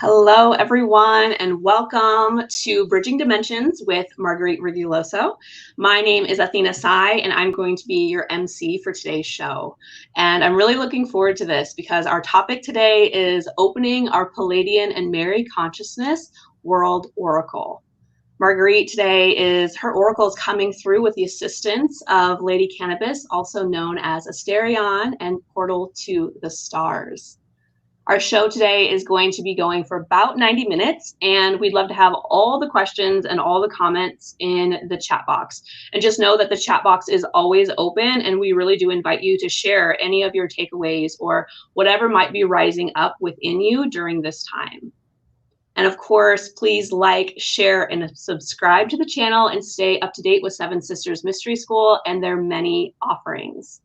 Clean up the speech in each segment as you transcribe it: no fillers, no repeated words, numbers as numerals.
Hello, everyone, and welcome to Bridging Dimensions with Marguerite Rivuloso. My name is Athena Sai, and I'm going to be your MC for today's show. And I'm really looking forward to this because our topic today is opening our Pleiadian and Mary consciousness world oracle. Marguerite today her oracle is coming through with the assistance of Lady Cannabis, also known as Asterion and Portal to the Stars. Our show today is going to be going for about 90 minutes, and we'd love to have all the questions and all the comments in the chat box. And just know that the chat box is always open, and we really do invite you to share any of your takeaways or whatever might be rising up within you during this time. And of course, please like, share, and subscribe to the channel and stay up to date with Seven Sisters Mystery School and their many offerings.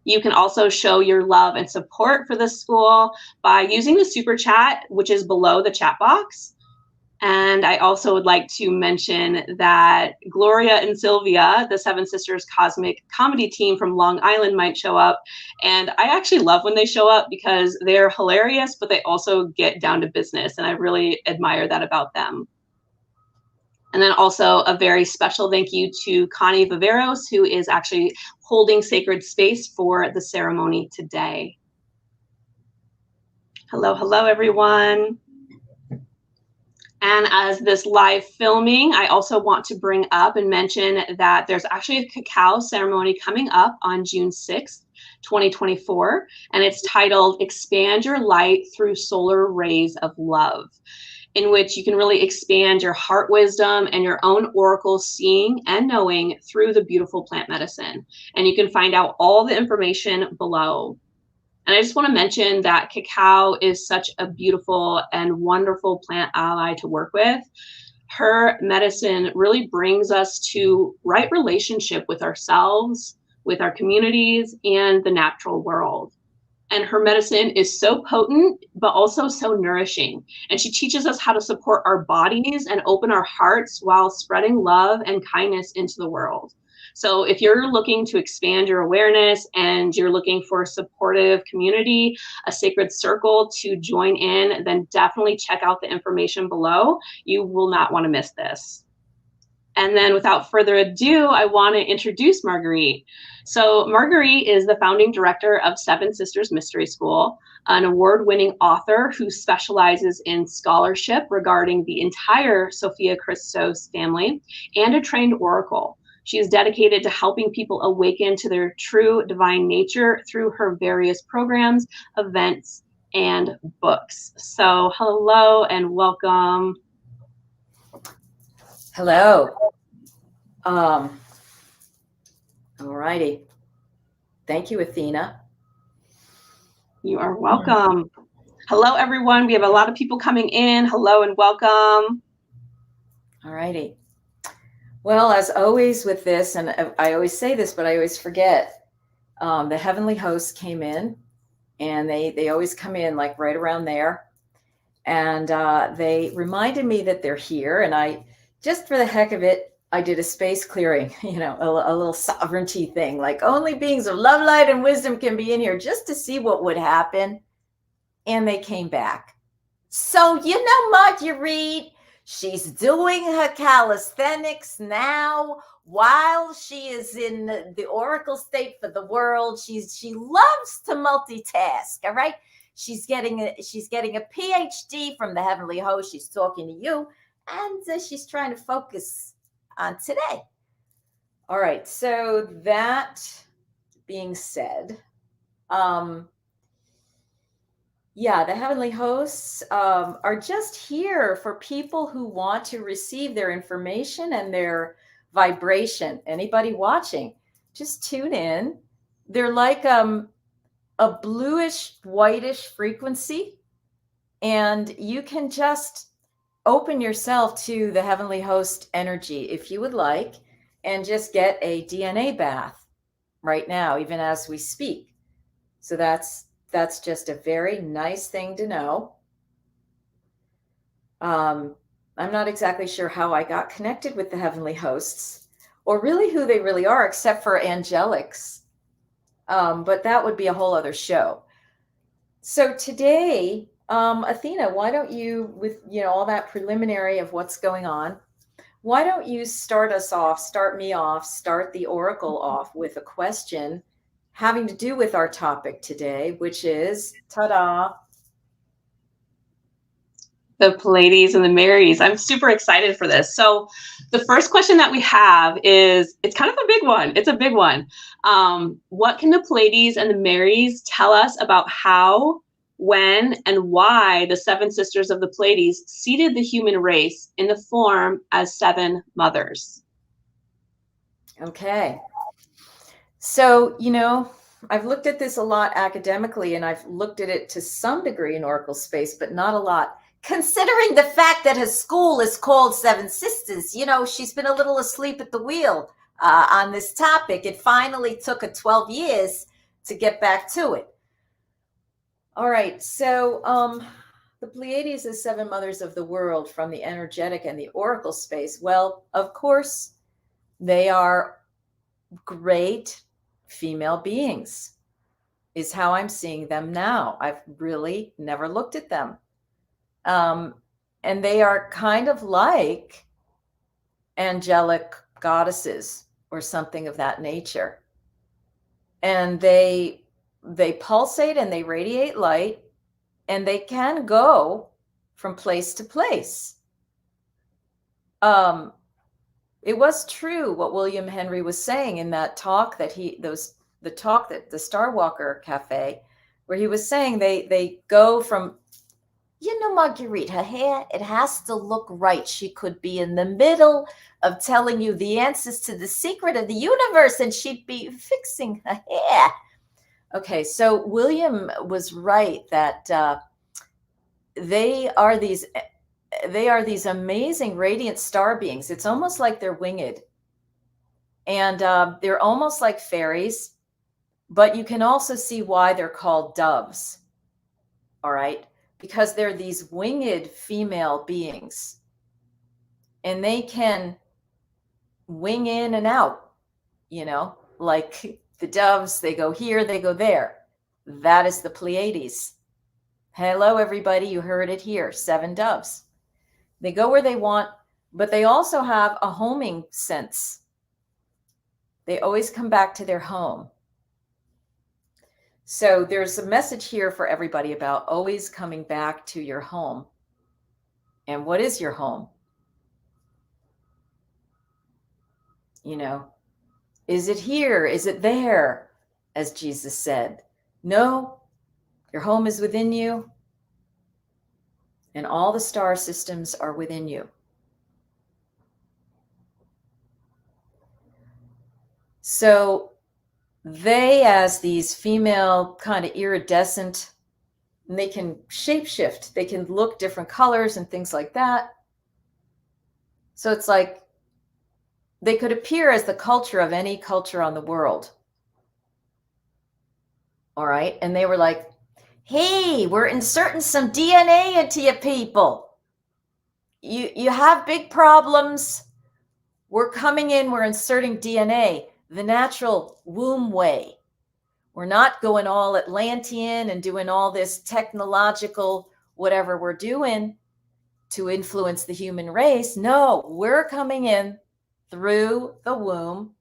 You can also show your love and support for this school by using the super chat, which is below the chat box. And I also would like to mention that Gloria and Sylvia, the Seven Sisters Cosmic Comedy team from Long Island, might show up. And I actually love when they show up because they're hilarious, but they also get down to business. And I really admire that about them. And then also a very special thank you to Connie Viveros, who is actually holding sacred space for the ceremony today. Hello, hello, everyone. And as this live filming, I also want to bring up and mention that there's actually a cacao ceremony coming up on June 6th, 2024, and it's titled Expand Your Light Through Solar Rays of Love, in which you can really expand your heart wisdom and your own oracle seeing and knowing through the beautiful plant medicine. And you can find out all the information below. And I just want to mention that cacao is such a beautiful and wonderful plant ally to work with. Her medicine really brings us to right relationship with ourselves, with our communities, and the natural world. And her medicine is so potent, but also so nourishing. And she teaches us how to support our bodies and open our hearts while spreading love and kindness into the world. So if you're looking to expand your awareness and you're looking for a supportive community, a sacred circle to join in, then definitely check out the information below. You will not want to miss this. And then without further ado, I want to introduce Marguerite. So Marguerite is the founding director of Seven Sisters Mystery School, an award-winning author who specializes in scholarship regarding the entire Sophia Christos family, and a trained oracle. She is dedicated to helping people awaken to their true divine nature through her various programs, events, and books. So hello and welcome. Hello. All righty. Thank you, Athena. You are welcome. Hello, everyone. We have a lot of people coming in. Hello and welcome. All righty. Well, as always with this, and I always say this, but I always forget, the heavenly hosts came in, and they always come in like right around there. And they reminded me that they're here. And I, just for the heck of it, I did a space clearing, a little sovereignty thing, like only beings of love, light, and wisdom can be in here, just to see what would happen. And they came back. So, Marguerite, she's doing her calisthenics now while she is in the oracle state for the world. She loves to multitask, all right? She's getting a PhD from the heavenly host. She's talking to you, and she's trying to focus on today. All right. So that being said, the heavenly hosts are just here for people who want to receive their information and their vibration. Anybody watching, just tune in. They're like a bluish, whitish frequency, and you can just open yourself to the heavenly host energy if you would like, and just get a DNA bath right now, even as we speak. So that's just a very nice thing to know. I'm not exactly sure how I got connected with the heavenly hosts, or really who they really are, except for angelics. But that would be a whole other show. So today, Athena, why don't you, with all that preliminary of what's going on, why don't you start me off, start the oracle off with a question having to do with our topic today, which is, ta-da, the Pleiades and the Marys. I'm super excited for this. So the first question that we have is, it's kind of a big one. It's a big one. What can the Pleiades and the Marys tell us about how, when, and why the seven sisters of the Pleiades seeded the human race in the form as seven mothers? Okay. So, I've looked at this a lot academically, and I've looked at it to some degree in oracle space, but not a lot. Considering the fact that her school is called Seven Sisters, she's been a little asleep at the wheel on this topic. It finally took her 12 years to get back to it. All right, so the Pleiades as seven mothers of the world from the energetic and the oracle space. Well, of course, they are great female beings, is how I'm seeing them now. I've really never looked at them. And they are kind of like angelic goddesses or something of that nature. And they pulsate and they radiate light, and they can go from place to place. It was true what William Henry was saying in that talk that the talk that the Starwalker Cafe, where he was saying they go from, Marguerite, her hair, it has to look right. She could be in the middle of telling you the answers to the secret of the universe, and she'd be fixing her hair. Okay, so William was right that they are these amazing radiant star beings. It's almost like they're winged, and they're almost like fairies, but you can also see why they're called doves. All right, because they're these winged female beings, and they can wing in and out, like the doves. They go here, they go there. That is the Pleiades. Hello, everybody. You heard it here. 7 doves. They go where they want, but they also have a homing sense. They always come back to their home. So there's a message here for everybody about always coming back to your home. And what is your home? Is it here? Is it there? As Jesus said. No, your home is within you. And all the star systems are within you. So they, as these female kind of iridescent, and they can shapeshift. They can look different colors and things like that. So it's like they could appear as the culture of any culture on the world. All right. And they were like, hey, we're inserting some DNA into you people. You have big problems. We're coming in, we're inserting DNA, the natural womb way. We're not going all Atlantean and doing all this technological whatever we're doing to influence the human race. No, we're coming in through the womb,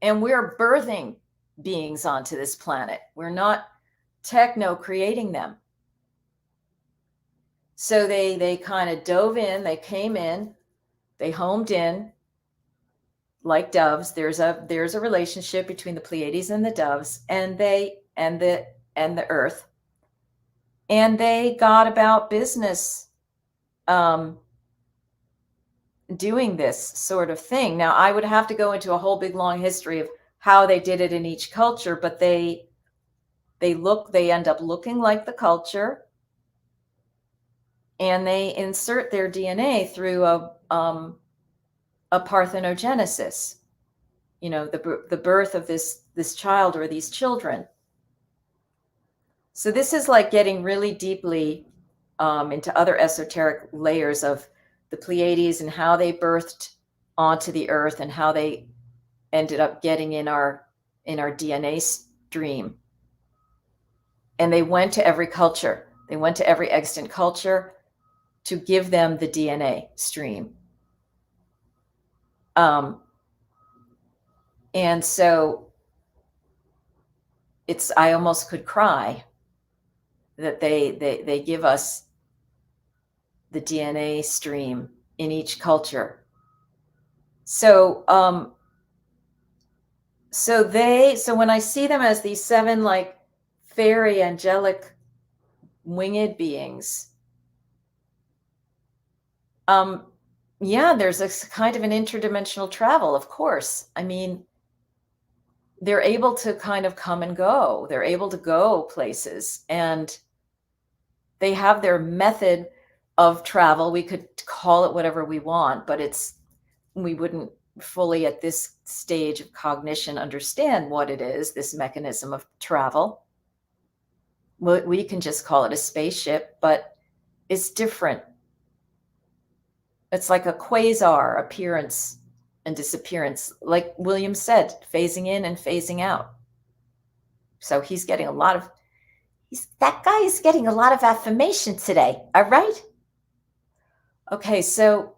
and we're birthing beings onto this planet. We're not techno creating them. So they kind of dove in, they came in, they homed in like doves. There's a relationship between the Pleiades and the doves, and the earth. And they got about business doing this sort of thing. Now, I would have to go into a whole big long history of how they did it in each culture, but they end up looking like the culture, and they insert their DNA through a parthenogenesis, the birth of this child or these children. So this is like getting really deeply into other esoteric layers of the Pleiades and how they birthed onto the earth and how they ended up getting in our DNA stream. And they went to every culture. They went to every extant culture to give them the DNA stream. And so I almost could cry that they give us the DNA stream in each culture. So so when I see them as these 7 like fairy angelic winged beings, yeah, there's a kind of an interdimensional travel, of course. I mean, they're able to kind of come and go. They're able to go places, and they have their method of travel. We could call it whatever we want, but we wouldn't fully at this stage of cognition understand what it is, this mechanism of travel. We can just call it a spaceship, but it's different. It's like a quasar appearance and disappearance, like William said, phasing in and phasing out. So he's getting that guy is getting a lot of affirmation today. All right. Okay. So,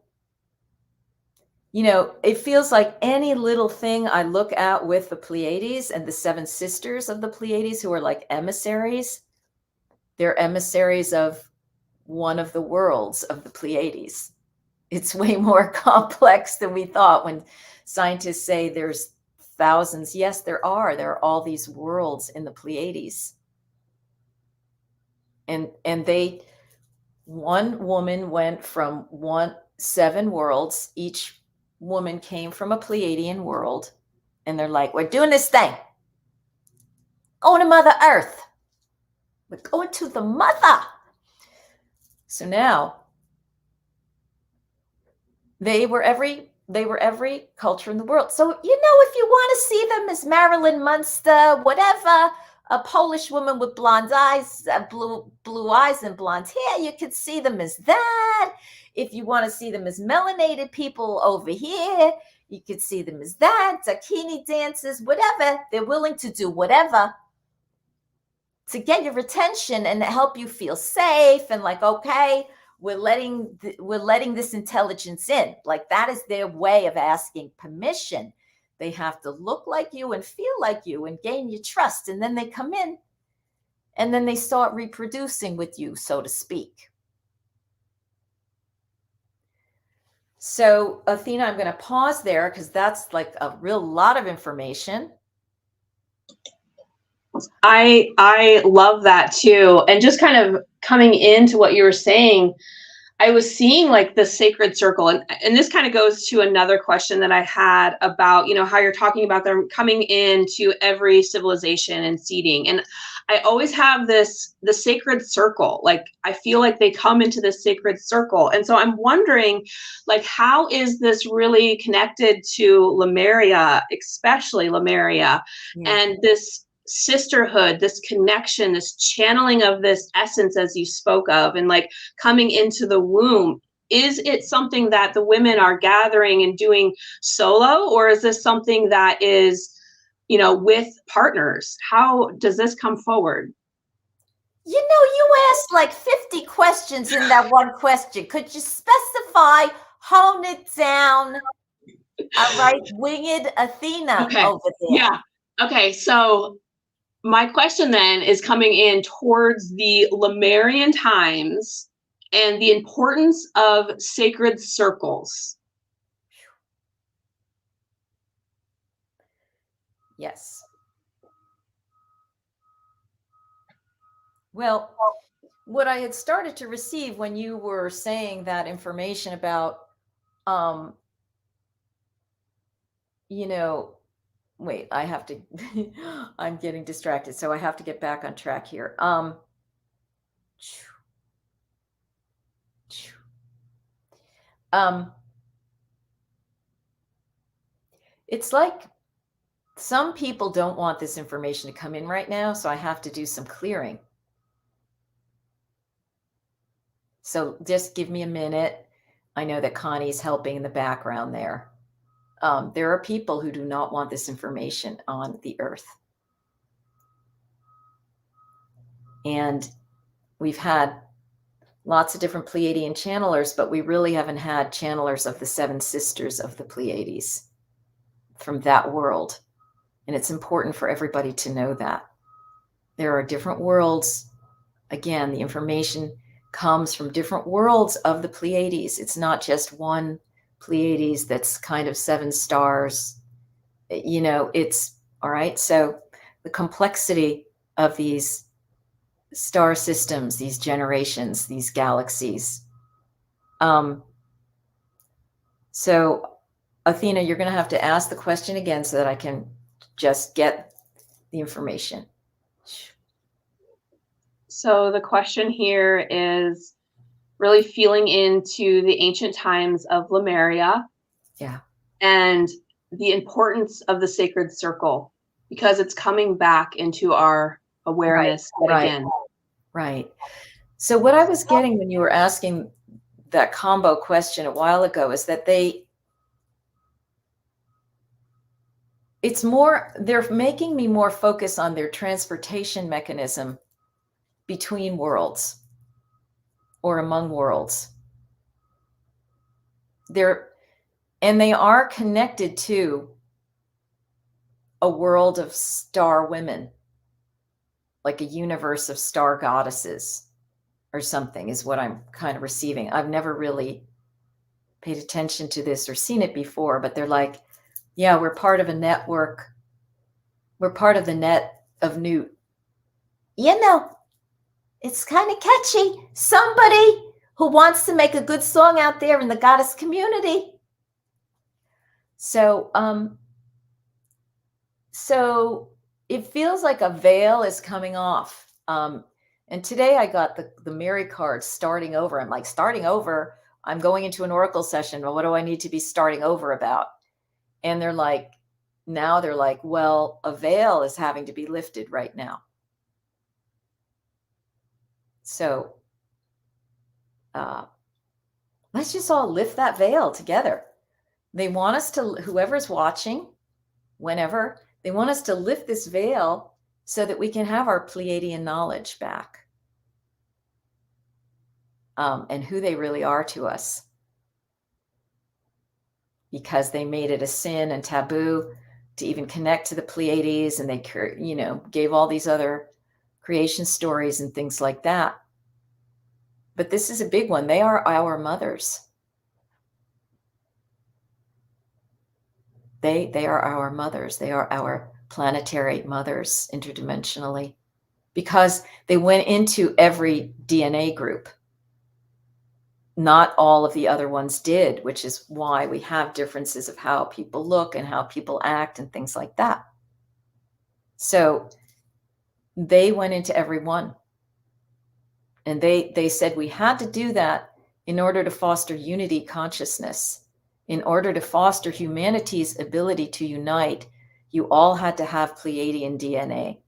it feels like any little thing I look at with the Pleiades and the 7 sisters of the Pleiades, who are like emissaries, they're emissaries of one of the worlds of the Pleiades. It's way more complex than we thought when scientists say there's thousands. Yes, there are all these worlds in the Pleiades. And one woman went from 7 worlds. Each woman came from a Pleiadian world, and they're like, we're doing this thing. Going to Mother Earth. We're going to the mother. So now they were every culture in the world. So, if you want to see them as Marilyn Munster, whatever, a Polish woman with blonde eyes, blue eyes and blonde hair, you could see them as that. If you want to see them as melanated people over here, you could see them as that. Dakini dancers, whatever. They're willing to do whatever to get your attention and help you feel safe and like, okay, we're letting this intelligence in. Like, that is their way of asking permission. They have to look like you and feel like you and gain your trust. And then they come in and then they start reproducing with you, so to speak. So, Athena, I'm going to pause there because that's like a real lot of information. I love that too. And just kind of coming into what you were saying, I was seeing like the sacred circle, and this kind of goes to another question that I had about, how you're talking about them coming into every civilization and seeding. And I always have the sacred circle. Like, I feel like they come into this sacred circle. And so I'm wondering, like, how is this really connected to Lemuria, especially Lemuria, and this sisterhood, this connection, this channeling of this essence, as you spoke of, and like coming into the womb? Is it something that the women are gathering and doing solo, or is this something that is, with partners? How does this come forward? You asked like 50 questions in that one question. Could you specify, hone it down? All right, winged Athena over there. Yeah. Okay, so my question then is coming in towards the Lemurian times and the importance of sacred circles. Yes. Well, what I had started to receive when you were saying that information about, wait, I have to, I'm getting distracted. So I have to get back on track here. It's like some people don't want this information to come in right now, so I have to do some clearing. So just give me a minute. I know that Connie's helping in the background there. There are people who do not want this information on the earth. And we've had lots of different Pleiadian channelers, but we really haven't had channelers of the 7 sisters of the Pleiades from that world. And it's important for everybody to know that. There are different worlds. Again, the information comes from different worlds of the Pleiades. It's not just one Pleiades that's kind of 7 stars. You know, it's all right. So the complexity of these star systems, these generations, these galaxies. So Athena, you're going to have to ask the question again so that I can just get the information. So the question here is really feeling into the ancient times of Lemuria. Yeah. And the importance of the sacred circle, because it's coming back into our awareness again. Right. So what I was getting when you were asking that combo question a while ago is that it's more, they're making me more focus on their transportation mechanism between worlds or among worlds. They are connected to a world of star women, like a universe of star goddesses or something is what I'm kind of receiving. I've never really paid attention to this or seen it before, but they're like, yeah, we're part of a network. We're part of the net of Newt. You know, it's kind of catchy. Somebody who wants to make a good song out there in the goddess community. So, so it feels like a veil is coming off. And today I got the Mary card, starting over. I'm like, starting over? I'm going into an oracle session. Well, what do I need to be starting over about? And they're like, well, a veil is having to be lifted right now. So let's just all lift that veil together. They want us to, whoever's watching, whenever, they want us to lift this veil so that we can have our Pleiadian knowledge back. And who they really are to us. Because they made it a sin and taboo to even connect to the Pleiades, and they, you know, gave all these other creation stories and things like that. But this is a big one. They are our mothers. They are our mothers. They are our planetary mothers interdimensionally, because they went into every DNA group. Not all of the other ones did, which is why we have differences of how people look and how people act and things like that. So they went into every one. And they said we had to do that in order to foster unity consciousness. In order to foster humanity's ability to unite, you all had to have Pleiadian DNA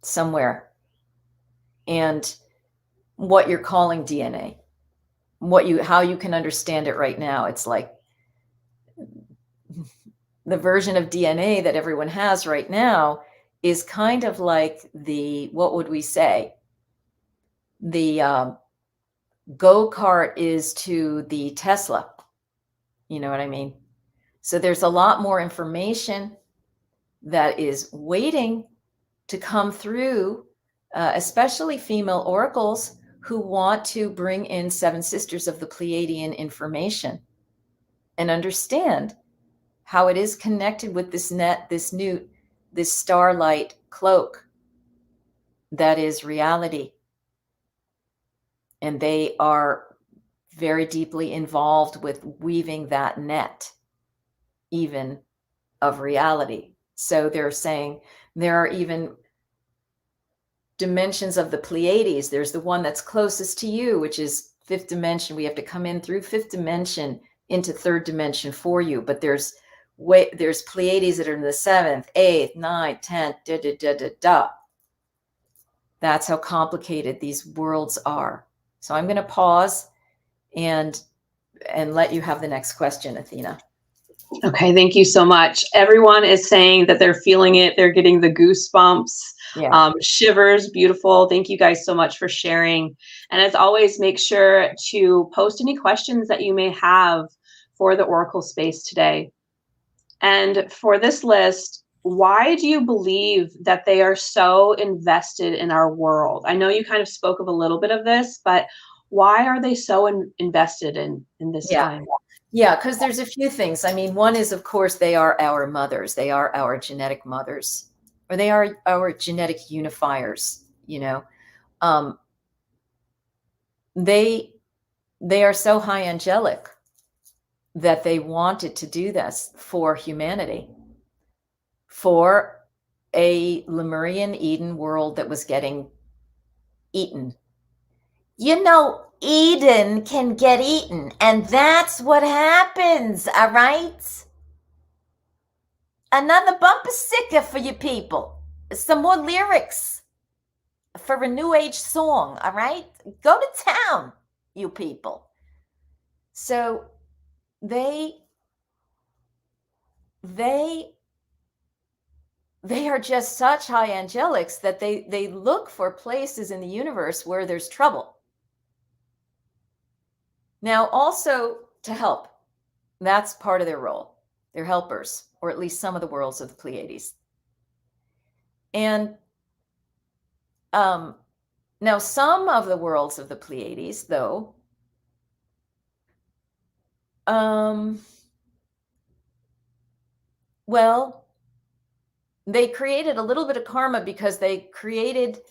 somewhere. And what you're calling DNA, how you can understand it right now, it's like the version of DNA that everyone has right now is kind of like what would we say? The go-kart is to the Tesla. You know what I mean? So there's a lot more information that is waiting to come through, especially female oracles who want to bring in 7 sisters of the Pleiadian information and understand how it is connected with this net, this newt, this starlight cloak that is reality. And they are very deeply involved with weaving that net, even of reality. So they're saying there are even dimensions of the Pleiades. There's the one that's closest to you, which is 5th dimension. We have to come in through 5th dimension into 3rd dimension for you. But there's Pleiades that are in the 7th, 8th, 9th, 10th, That's how complicated these worlds are. So I'm going to pause and let you have the next question, Athena. Okay, thank you so much. Everyone is saying that they're feeling it. They're getting the goosebumps. Yeah. Shivers, beautiful. Thank you guys so much for sharing. And as always, make sure to post any questions that you may have for the Oracle space today. And for this list, why do you believe that they are so invested in our world? I know you kind of spoke of a little bit of this, but why are they so invested in this Yeah. time? Yeah, because there's a few things. I mean, one is, of course, they are our mothers. They are our genetic mothers, or they are our genetic unifiers. Um, they they are so high angelic that they wanted to do this for humanity, for a Lemurian Eden world that was getting eaten. Eden can get eaten, and that's what happens, all right? Another bumper sticker for you people. Some more lyrics for a new age song, all right? Go to town, you people. So they are just such high angelics that they look for places in the universe where there's trouble. Now, also to help. That's part of their role. They're helpers, or at least some of the worlds of the Pleiades. And now some of the worlds of the Pleiades, though, well, they created a little bit of karma because they contributed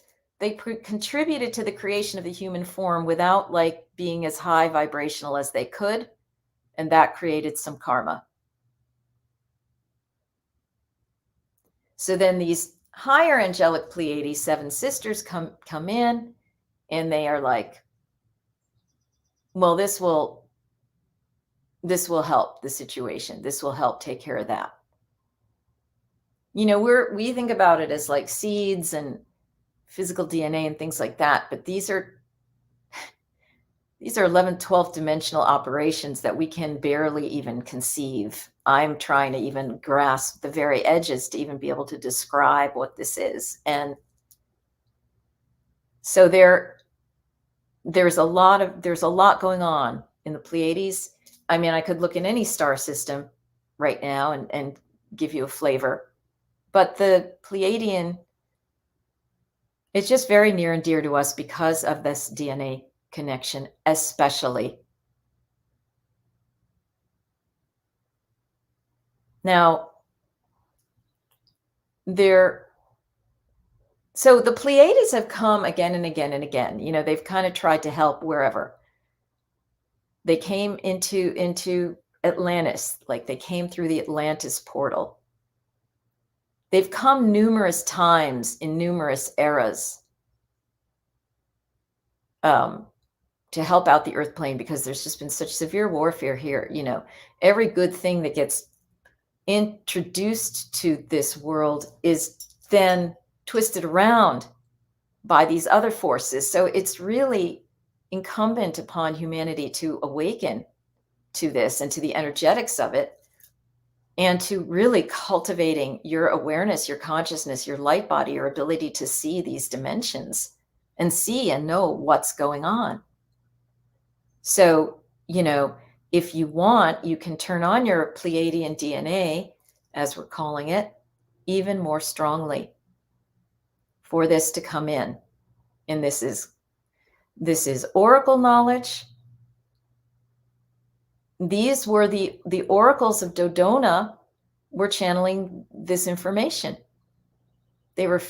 to the creation of the human form without like being as high vibrational as they could, and that created some karma. So then these higher angelic Pleiades, seven sisters, come in, and they are like, well, this will help the situation. This will help take care of that. We think about it as like seeds and physical DNA and things like that, but these are 11th, 12th dimensional operations that we can barely even conceive. I'm trying to even grasp the very edges to even be able to describe what this is. And so there's a lot going on in the Pleiades. I mean, I could look in any star system right now and give you a flavor, but the Pleiadian, it's just very near and dear to us because of this DNA connection, especially. Now, so the Pleiades have come again and again and again. They've kind of tried to help wherever. They came into Atlantis, like they came through the Atlantis portal. They've come numerous times in numerous eras to help out the Earth plane because there's just been such severe warfare here. Every good thing that gets introduced to this world is then twisted around by these other forces. So it's really incumbent upon humanity to awaken to this and to the energetics of it, and to really cultivating your awareness, your consciousness, your light body, your ability to see these dimensions and see and know what's going on. So, if you want, you can turn on your Pleiadian DNA, as we're calling it, even more strongly for this to come in. And this is oracle knowledge. These were the oracles of Dodona were channeling this information. They were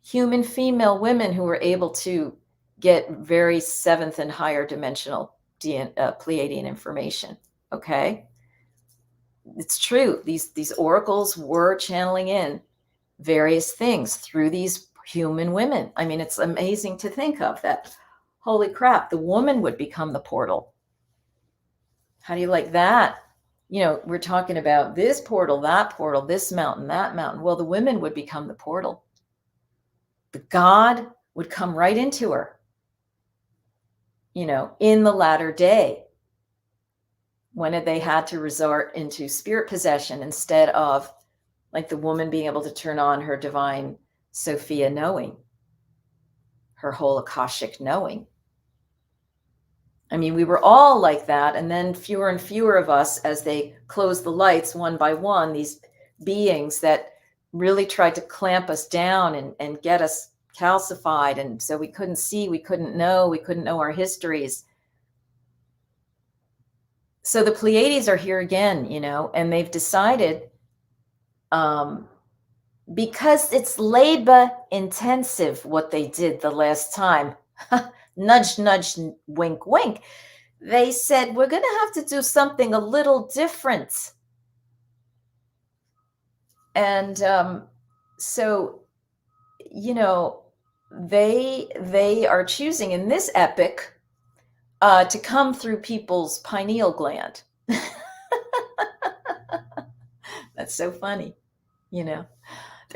human female women who were able to get very seventh and higher dimensional Pleiadian information. Okay, it's true. These oracles were channeling in various things through these human women. I mean, it's amazing to think of that. Holy crap, the woman would become the portal. How do you like that? We're talking about this portal, that portal, this mountain, that mountain. Well, the women would become the portal. The God would come right into her, in the latter day, when they had to resort into spirit possession instead of like the woman being able to turn on her divine Sophia knowing, her whole Akashic knowing. I mean, we were all like that. And then fewer and fewer of us, as they closed the lights one by one, these beings that really tried to clamp us down and get us calcified. And so we couldn't see, we couldn't know our histories. So the Pleiades are here again, and they've decided, because it's labor intensive, what they did the last time, nudge, nudge, wink, wink. They said, we're going to have to do something a little different. And so, they are choosing in this epic to come through people's pineal gland. That's so funny. They're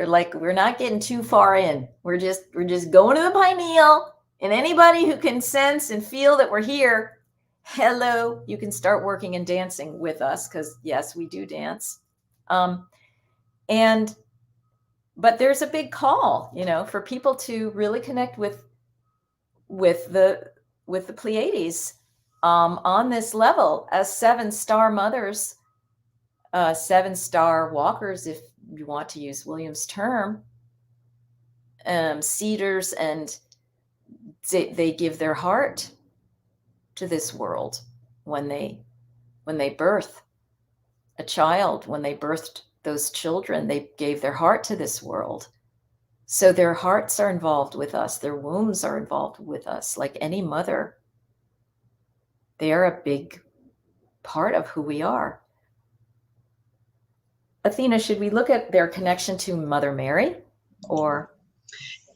like, we're not getting too far in. We're just going to the pineal, and anybody who can sense and feel that we're here, hello, you can start working and dancing with us, because yes, we do dance. But there's a big call, for people to really connect with the Pleiades on this level as 7-star mothers, 7-star walkers, if you want to use William's term, seeders, and they give their heart to this world when they birth a child. When they birthed those children, they gave their heart to this world. So their hearts are involved with us. Their wombs are involved with us. Like any mother, they are a big part of who we are. Athena, should we look at their connection to Mother Mary, or?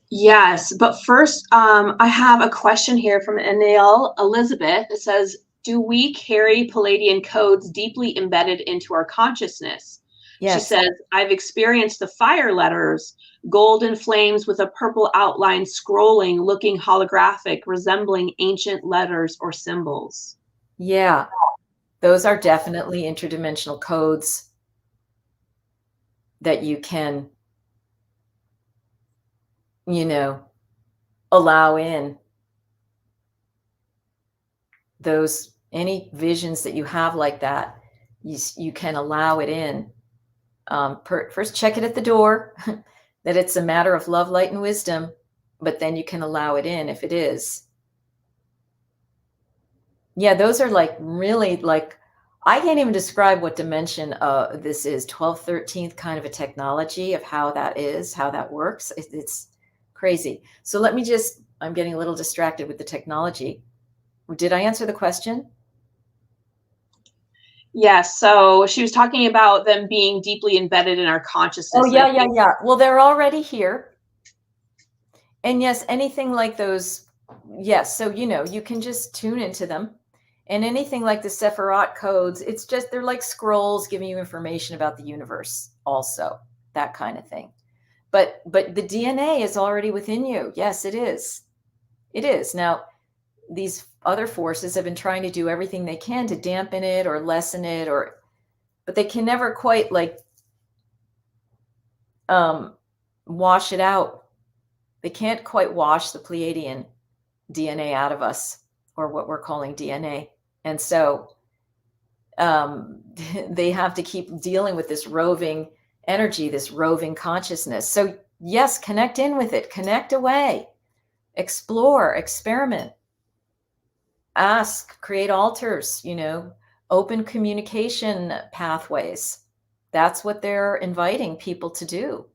Yes, but first, I have a question here from Anil Elizabeth. It says, do we carry Pleiadian codes deeply embedded into our consciousness? Yes. She says, I've experienced the fire letters, golden flames with a purple outline scrolling, looking holographic, resembling ancient letters or symbols. Yeah, those are definitely interdimensional codes that you can, allow in. Those, any visions that you have like that, you can allow it in. First, check it at the door, that it's a matter of love, light, and wisdom, but then you can allow it in if it is. Yeah, those are like really like, I can't even describe what dimension this is, 12th, 13th kind of a technology of how that is, how that works. It's crazy. So let me I'm getting a little distracted with the technology. Did I answer the question? Yes. So she was talking about them being deeply embedded in our consciousness. Oh, yeah. Well, they're already here. And yes, anything like those, yes. So, you can just tune into them. And anything like the Sephiroth codes, it's just, they're like scrolls giving you information about the universe also, that kind of thing. But the DNA is already within you. Yes, it is. It is. Now, these other forces have been trying to do everything they can to dampen it or lessen it, but they can never quite wash it out. They can't quite wash the Pleiadian DNA out of us, or what we're calling DNA. And so they have to keep dealing with this roving energy, this roving consciousness. So yes, connect in with it, connect away, explore, experiment, ask, create altars, open communication pathways. That's what they're inviting people to do.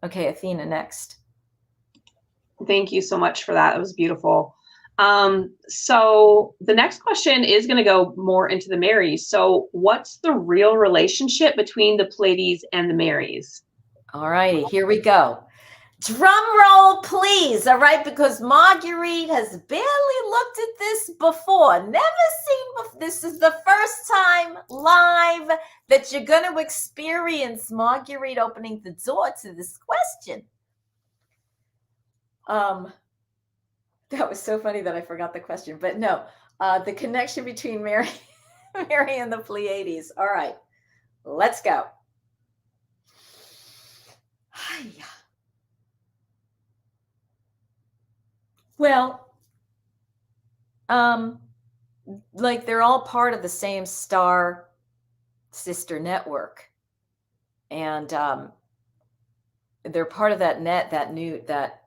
Okay, Athena, next. Thank you so much for that. It was beautiful. So the next question is going to go more into the Marys. So what's the real relationship between the Pleiades and the Marys? All righty, here we go. Drum roll, please. All right, because Marguerite has barely looked at this before. Never seen before. This is the first time live that you're going to experience Marguerite opening the door to this question. That was so funny that I forgot the question, but no, the connection between Mary and the Pleiades. All right, let's go. Well, like they're all part of the same star sister network, and they're part of that net, that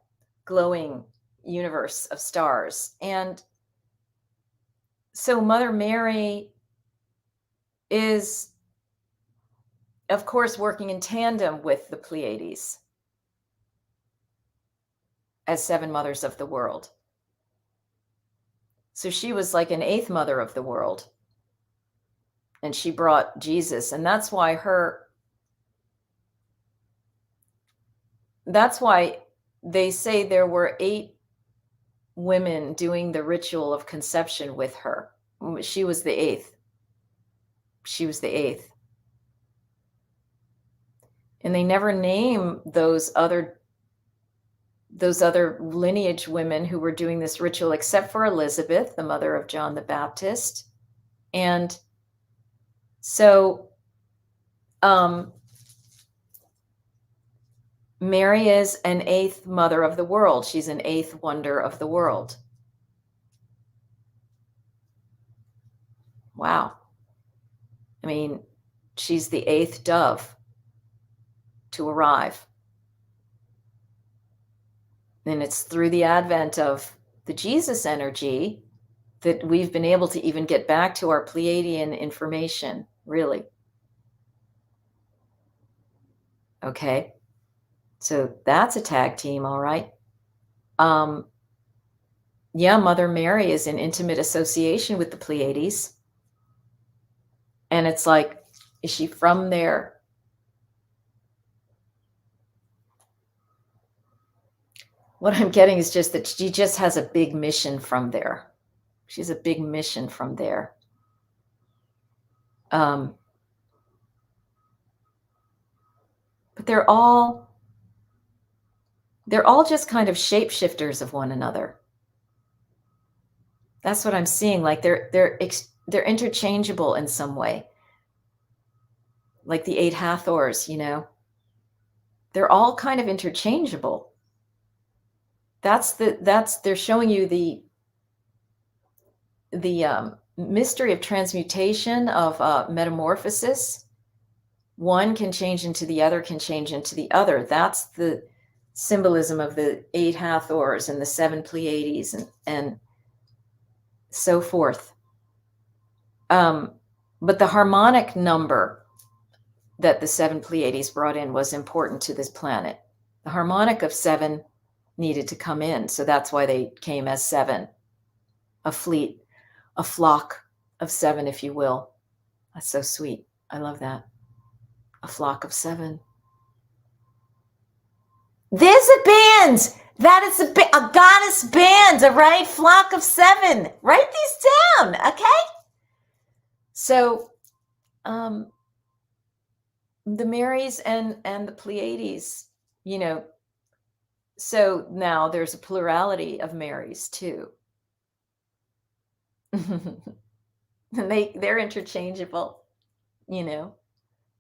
glowing universe of stars. And so Mother Mary is, of course, working in tandem with the Pleiades as seven mothers of the world. So she was like an eighth mother of the world. And she brought Jesus. And that's why they say there were 8 women doing the ritual of conception with her. She was the 8th. She was the 8th. And they never name those other lineage women who were doing this ritual, except for Elizabeth, the mother of John the Baptist. And so Mary is an 8th mother of the world. She's an 8th wonder of the world. Wow. I mean, she's the 8th dove to arrive. And it's through the advent of the Jesus energy that we've been able to even get back to our Pleiadian information, really. Okay. So that's a tag team, all right. Yeah, Mother Mary is in intimate association with the Pleiades. And it's like, is she from there? What I'm getting is just that she just has a big mission from there. She's a big mission from there. But they're all just kind of shapeshifters of one another. That's what I'm seeing. Like they're interchangeable in some way. Like the 8 Hathors, you know, they're all kind of interchangeable. They're showing you the mystery of transmutation, of metamorphosis. One can change into the other, can change into the other. That's the symbolism of the 8 Hathors and the 7 Pleiades and so forth. But the harmonic number that the 7 Pleiades brought in was important to this planet. The harmonic of 7 needed to come in. So that's why they came as 7, a fleet, a flock of 7, if you will. That's so sweet. I love that. A flock of 7. There's a band. That is a goddess band, all right? Flock of 7. Write these down, okay? So, the Marys and the Pleiades, you know, so now there's a plurality of Marys too. And they're interchangeable, you know.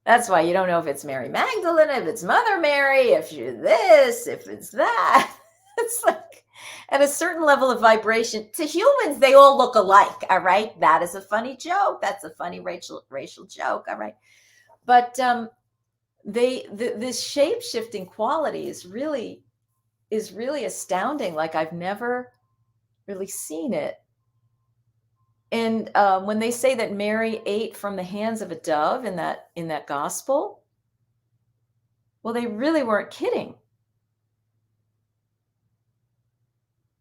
That's why you don't know if it's Mary Magdalene, if it's Mother Mary, if you're this, if it's that. It's like at a certain level of vibration. To humans, they all look alike, all right? That is a funny joke. That's a funny racial joke, all right? But this shape-shifting quality is really astounding. Like I've never really seen it. And when they say that Mary ate from the hands of a dove in that gospel, well, they really weren't kidding.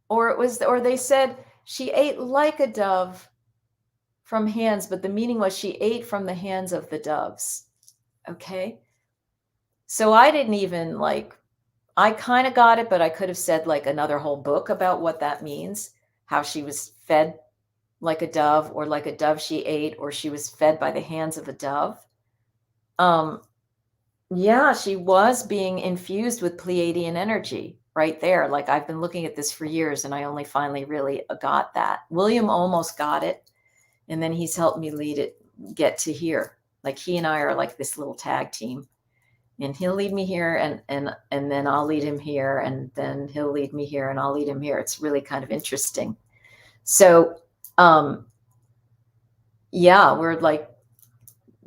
Or they said she ate like a dove from hands, but the meaning was she ate from the hands of the doves. Okay. So I didn't even I kind of got it, but I could have said like another whole book about what that means, how she was fed like a dove, or like a dove she ate, or she was fed by the hands of a dove. Yeah, she was being infused with Pleiadian energy right there. Like I've been looking at this for years and I only finally really got that. William almost got it. And then he's helped me get to here. Like he and I are like this little tag team. and he'll lead me here, and then I'll lead him here, and then he'll lead me here, and I'll lead him here. It's really kind of interesting. So, yeah, we're like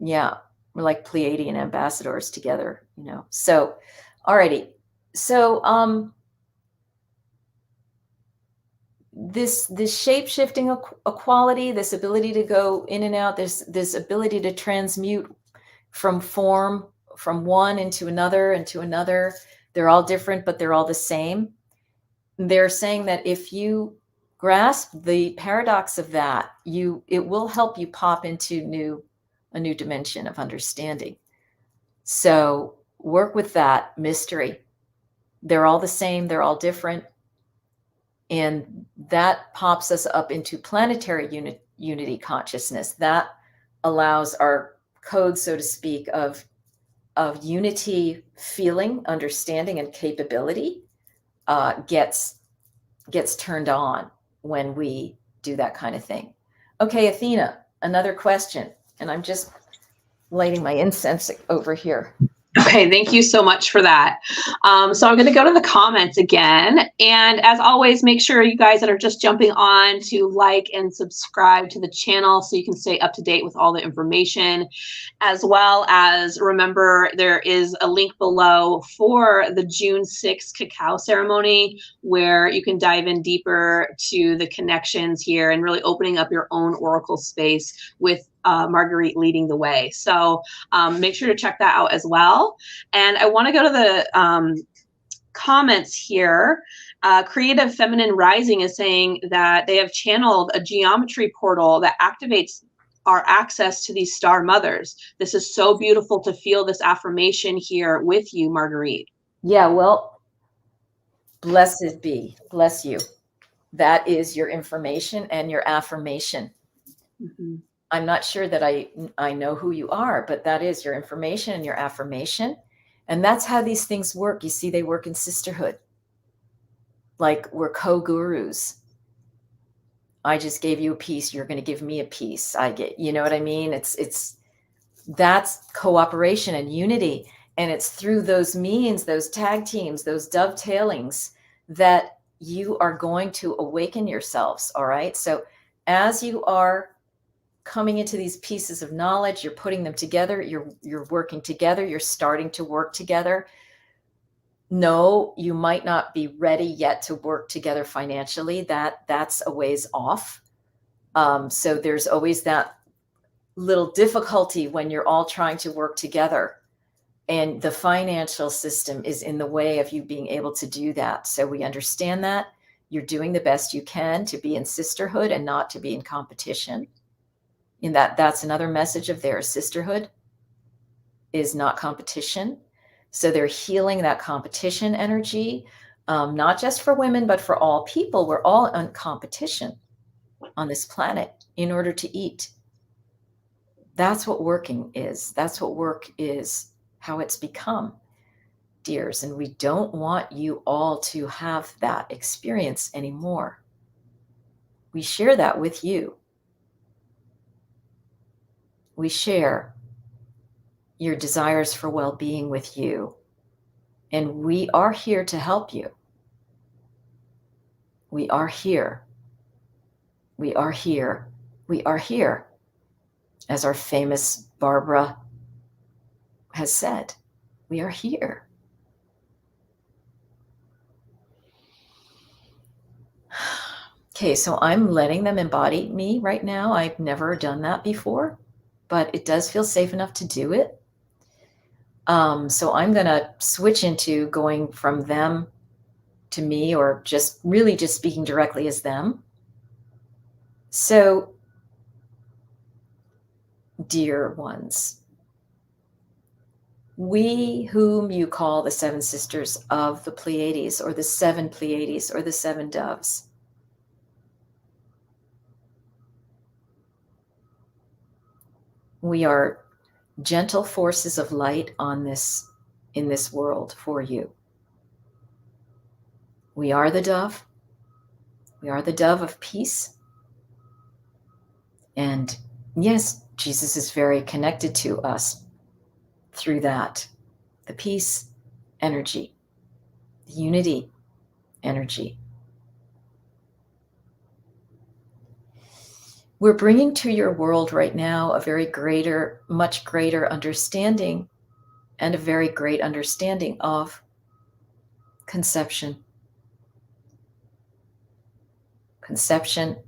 Pleiadian ambassadors together, you know. So, alrighty. So, this shape-shifting equality, this ability to go in and out, this ability to transmute from form, from one into another. They're all different, but they're all the same. They're saying that if you grasp the paradox of that, it will help you pop into a new dimension of understanding. So work with that mystery. They're all the same, they're all different. And that pops us up into planetary unity consciousness. That allows our code, so to speak, of unity, feeling, understanding, and capability gets turned on when we do that kind of thing. Okay, Athena, another question. And I'm just lighting my incense over here. Okay, thank you so much for that. So I'm going to go to the comments again. And as always, make sure you guys that are just jumping on to like and subscribe to the channel so you can stay up to date with all the information. As well as remember, there is a link below for the June 6th cacao ceremony where you can dive in deeper to the connections here and really opening up your own oracle space with Marguerite leading the way. So make sure to check that out as well. And I want to go to the comments here. Creative Feminine Rising is saying that they have channeled a geometry portal that activates our access to these star mothers. This is so beautiful to feel this affirmation here with you, Marguerite. Yeah, well, blessed be, bless you. That is your information and your affirmation. Mm-hmm. I'm not sure that I know who you are, but that is your information and your affirmation. And that's how these things work. You see, they work in sisterhood. Like we're co-gurus. I just gave you a piece. You're going to give me a piece. You know what I mean? That's cooperation and unity. And it's through those means, those tag teams, those dovetailings that you are going to awaken yourselves. All right. So as you are coming into these pieces of knowledge, you're putting them together, you're working together, you're starting to work together. No, you might not be ready yet to work together financially. That's a ways off. So there's always that little difficulty when you're all trying to work together. And the financial system is in the way of you being able to do that. So we understand that. You're doing the best you can to be in sisterhood and not to be in competition. In that's another message of their sisterhood is not competition. So they're healing that competition energy, not just for women, but for all people. We're all in competition on this planet in order to eat. That's what working is. That's what work is, how it's become, dears. And we don't want you all to have that experience anymore. We share that with you. We share your desires for well-being with you, and we are here to help you. We are here. We are here. We are here. As our famous Barbara has said, we are here. Okay, so I'm letting them embody me right now. I've never done that before, but it does feel safe enough to do it. So I'm going to switch into going from them to me, or just really just speaking directly as them. So, dear ones, we whom you call the seven sisters of the Pleiades, or the seven Pleiades, or the seven doves, we are gentle forces of light in this world for you. We are the dove. We are the dove of peace. And yes, Jesus is very connected to us through that, the peace energy, the unity energy. We're bringing to your world right now a very greater, much greater understanding, and a very great understanding of conception. Conception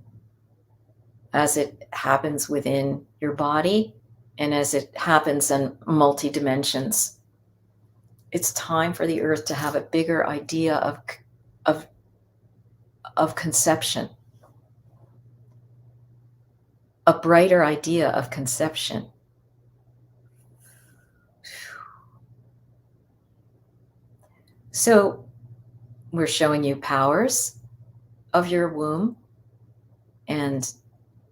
as it happens within your body and as it happens in multi dimensions. It's time for the earth to have a bigger idea of conception, a brighter idea of conception. So we're showing you powers of your womb, and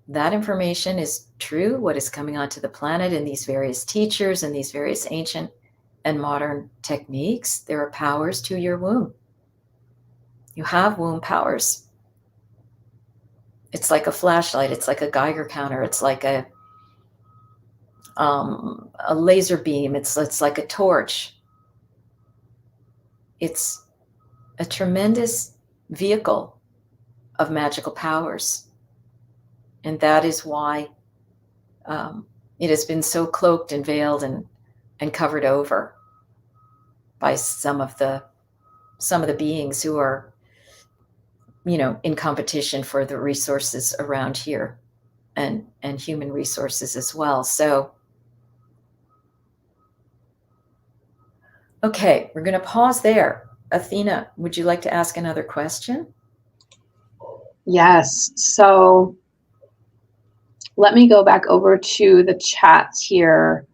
that information is true, what is coming onto the planet in these various teachers and these various ancient and modern techniques. There are powers to your womb. You have womb powers. It's like a flashlight. It's like a Geiger counter. It's like a laser beam. It's like a torch. It's a tremendous vehicle of magical powers. And that is why it has been so cloaked and veiled and covered over by some of the beings who are, in competition for the resources around here, and human resources as well. So, okay, we're going to pause there. Athena, would you like to ask another question? Yes. So let me go back over to the chats here.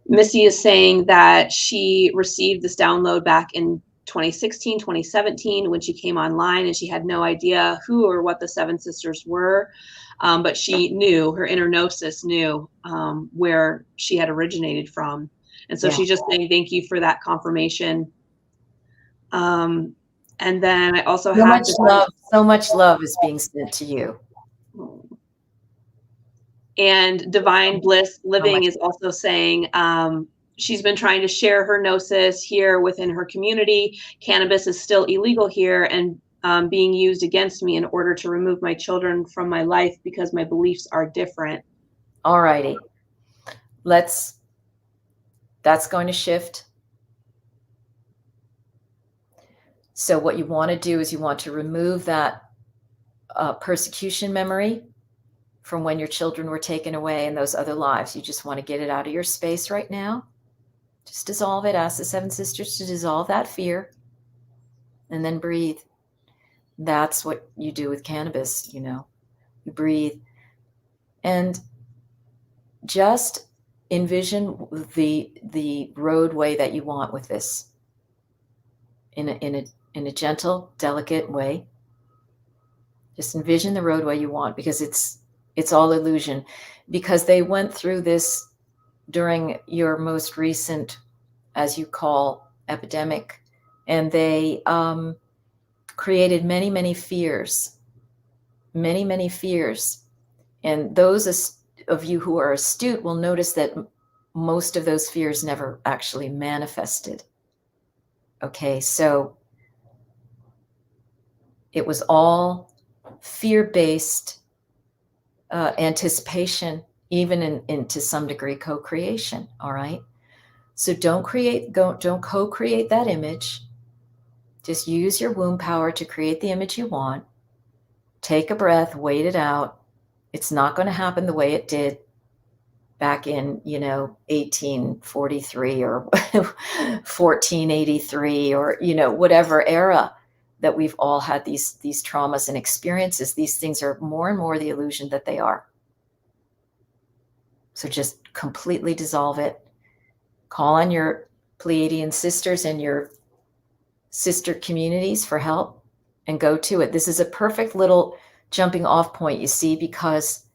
Missy is saying that she received this download back in 2016, 2017 when she came online, and she had no idea who or what the Seven Sisters were, but she knew, her inner gnosis knew where she had originated from. And so she's just saying thank you for that confirmation. And then I also have so much love is being sent to you. And Divine Bliss Living is also saying she's been trying to share her gnosis here within her community. Cannabis is still illegal here and being used against me in order to remove my children from my life because my beliefs are different. All righty. That's going to shift. So what you want to do is you want to remove that persecution memory from when your children were taken away in those other lives. You just want to get it out of your space right now. Just dissolve it. Ask the Seven Sisters to dissolve that fear and then breathe. That's what you do with cannabis, You breathe and just envision the roadway that you want with this in a gentle, delicate way. Just envision the roadway you want, because it's all illusion, because they went through this during your most recent, as you call, epidemic, and they created many, many fears, and those of you who are astute will notice that most of those fears never actually manifested. Okay, so it was all fear-based anticipation, even to some degree co-creation. All right, so don't co-create that image. Just use your womb power to create the image you want. Take a breath, wait it out. It's not going to happen the way it did back in 1843 or 1483 or whatever era that we've all had these traumas and experiences. These things are more and more the illusion that they are. So just completely dissolve it. Call on your Pleiadian sisters and your sister communities for help and go to it. This is a perfect little jumping off point, you see, because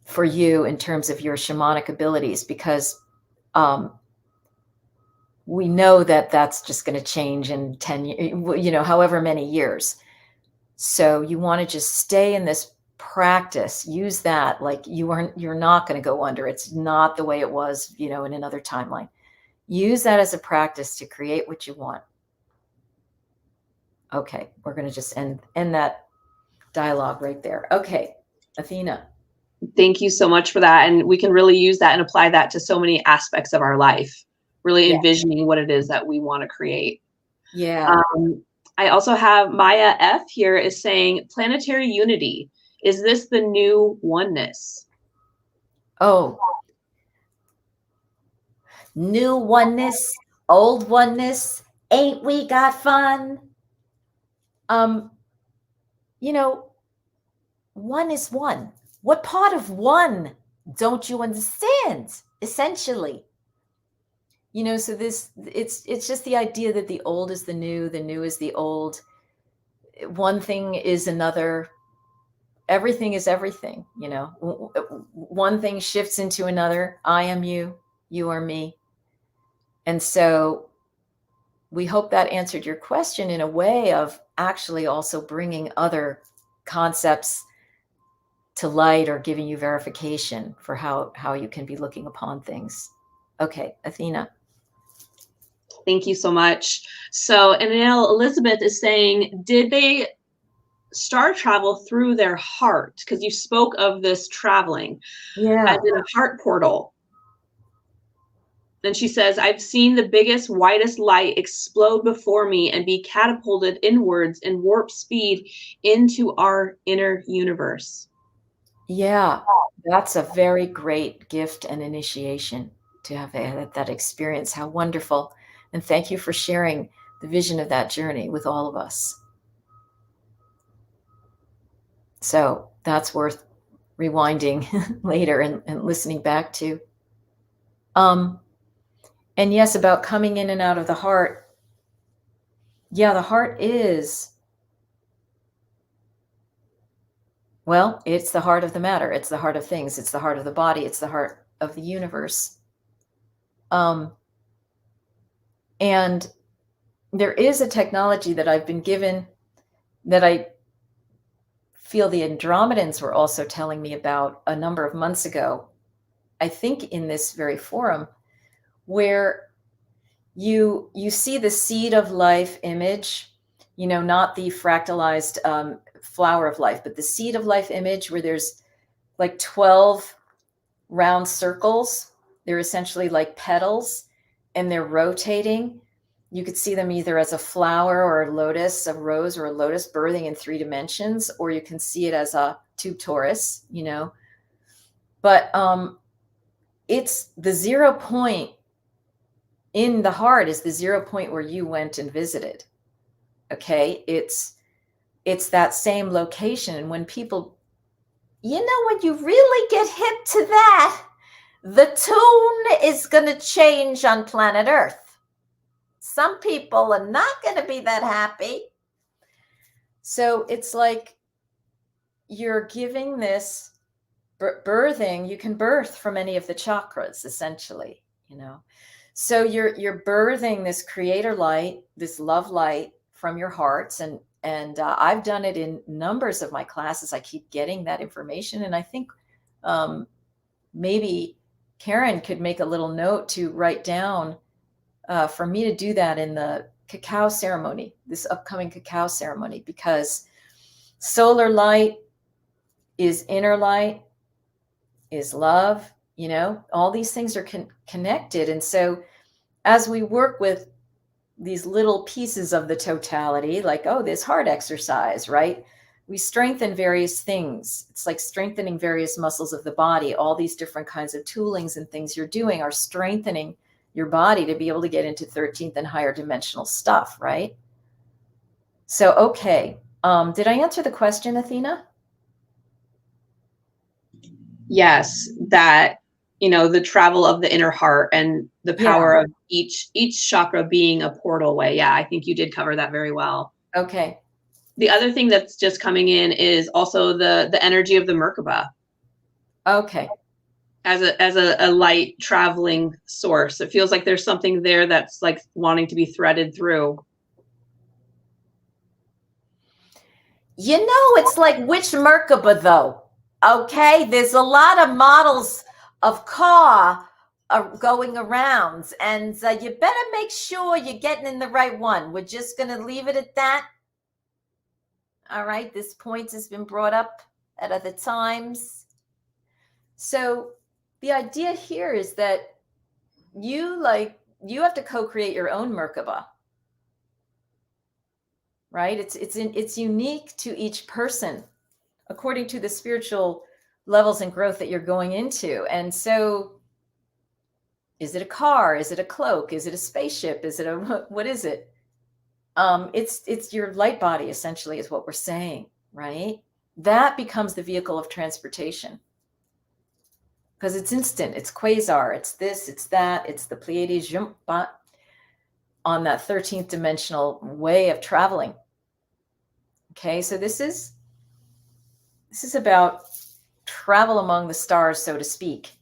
for you in terms of your shamanic abilities, because we know that that's just going to change in 10 years, however many years. So you want to just stay in this practice, use that, like you're not going to go under. It's not the way it was, in another timeline. Use that as a practice to create what you want. Okay, we're going to just end that dialogue right there. Okay, Athena. Thank you so much for that. And we can really use that and apply that to so many aspects of our life, really envisioning what it is that we want to create. Yeah. I also have Maya F here is saying planetary unity. Is this the new oneness? Oh, new oneness, old oneness. Ain't we got fun? You know, one is one. What part of one don't you understand? Essentially, you know, so this it's just the idea that the old is the new is the old. One thing is another. Everything is everything, you know. One thing shifts into another. I am you, you are me. And so we hope that answered your question in a way of actually also bringing other concepts to light or giving you verification for how you can be looking upon things. Okay, Athena. Thank you so much. So, and now Elizabeth is saying, did they star travel through their heart? Because you spoke of this traveling as in a heart portal. Then she says, I've seen the biggest, whitest light explode before me and be catapulted inwards in warp speed into our inner universe. Yeah, that's a very great gift and initiation to have that experience. How wonderful. And thank you for sharing the vision of that journey with all of us. So that's worth rewinding later and listening back to. And yes, about coming in and out of the heart. Yeah, the heart is, well, it's the heart of the matter. It's the heart of things. It's the heart of the body. It's the heart of the universe. And there is a technology that I've been given that I feel the Andromedans were also telling me about a number of months ago, I think in this very forum, where you see the seed of life image, you know, not the fractalized flower of life, but the seed of life image where there's like 12 round circles. They're essentially like petals and they're rotating. You could see them either as a flower or a lotus, a rose or a lotus birthing in 3 dimensions, or you can see it as a tube torus, you know. But it's the 0 point in the heart is the 0 point where you went and visited. Okay, it's that same location. And when people, you know, when you really get hip to that, the tune is going to change on planet Earth. Some people are not going to be that happy. So it's like you're giving this birthing. You can birth from any of the chakras, essentially, you know. So you're birthing this creator light, this love light from your hearts. And I've done it in numbers of my classes. I keep getting that information. And I think maybe Karen could make a little note to write down for me to do that in the cacao ceremony, this upcoming cacao ceremony, because solar light is inner light, is love, you know, all these things are connected. And so as we work with these little pieces of the totality, like, oh, this heart exercise, right? We strengthen various things. It's like strengthening various muscles of the body. All these different kinds of toolings and things you're doing are strengthening your body to be able to get into 13th and higher dimensional stuff, right? So, okay. Did I answer the question, Athena? Yes, that, you know, the travel of the inner heart and the power of each chakra being a portal way. Yeah, I think you did cover that very well. Okay. The other thing that's just coming in is also the energy of the Merkaba. Okay. As a light traveling source. It feels like there's something there that's like wanting to be threaded through. You know, it's like which Merkaba though? Okay, there's a lot of models of car, going around, and you better make sure you're getting in the right one. We're just going to leave it at that. All right, this point has been brought up at other times. So the idea here is that you have to co-create your own Merkaba, right? It's unique to each person according to the spiritual levels and growth that you're going into. And so, is it a car? Is it a cloak? Is it a spaceship? Is it what is it? It's your light body, essentially, is what we're saying, right? That becomes the vehicle of transportation. Because it's instant, it's quasar, it's this, it's that, it's the Pleiades on that 13th dimensional way of traveling. Okay, so this is about travel among the stars, so to speak,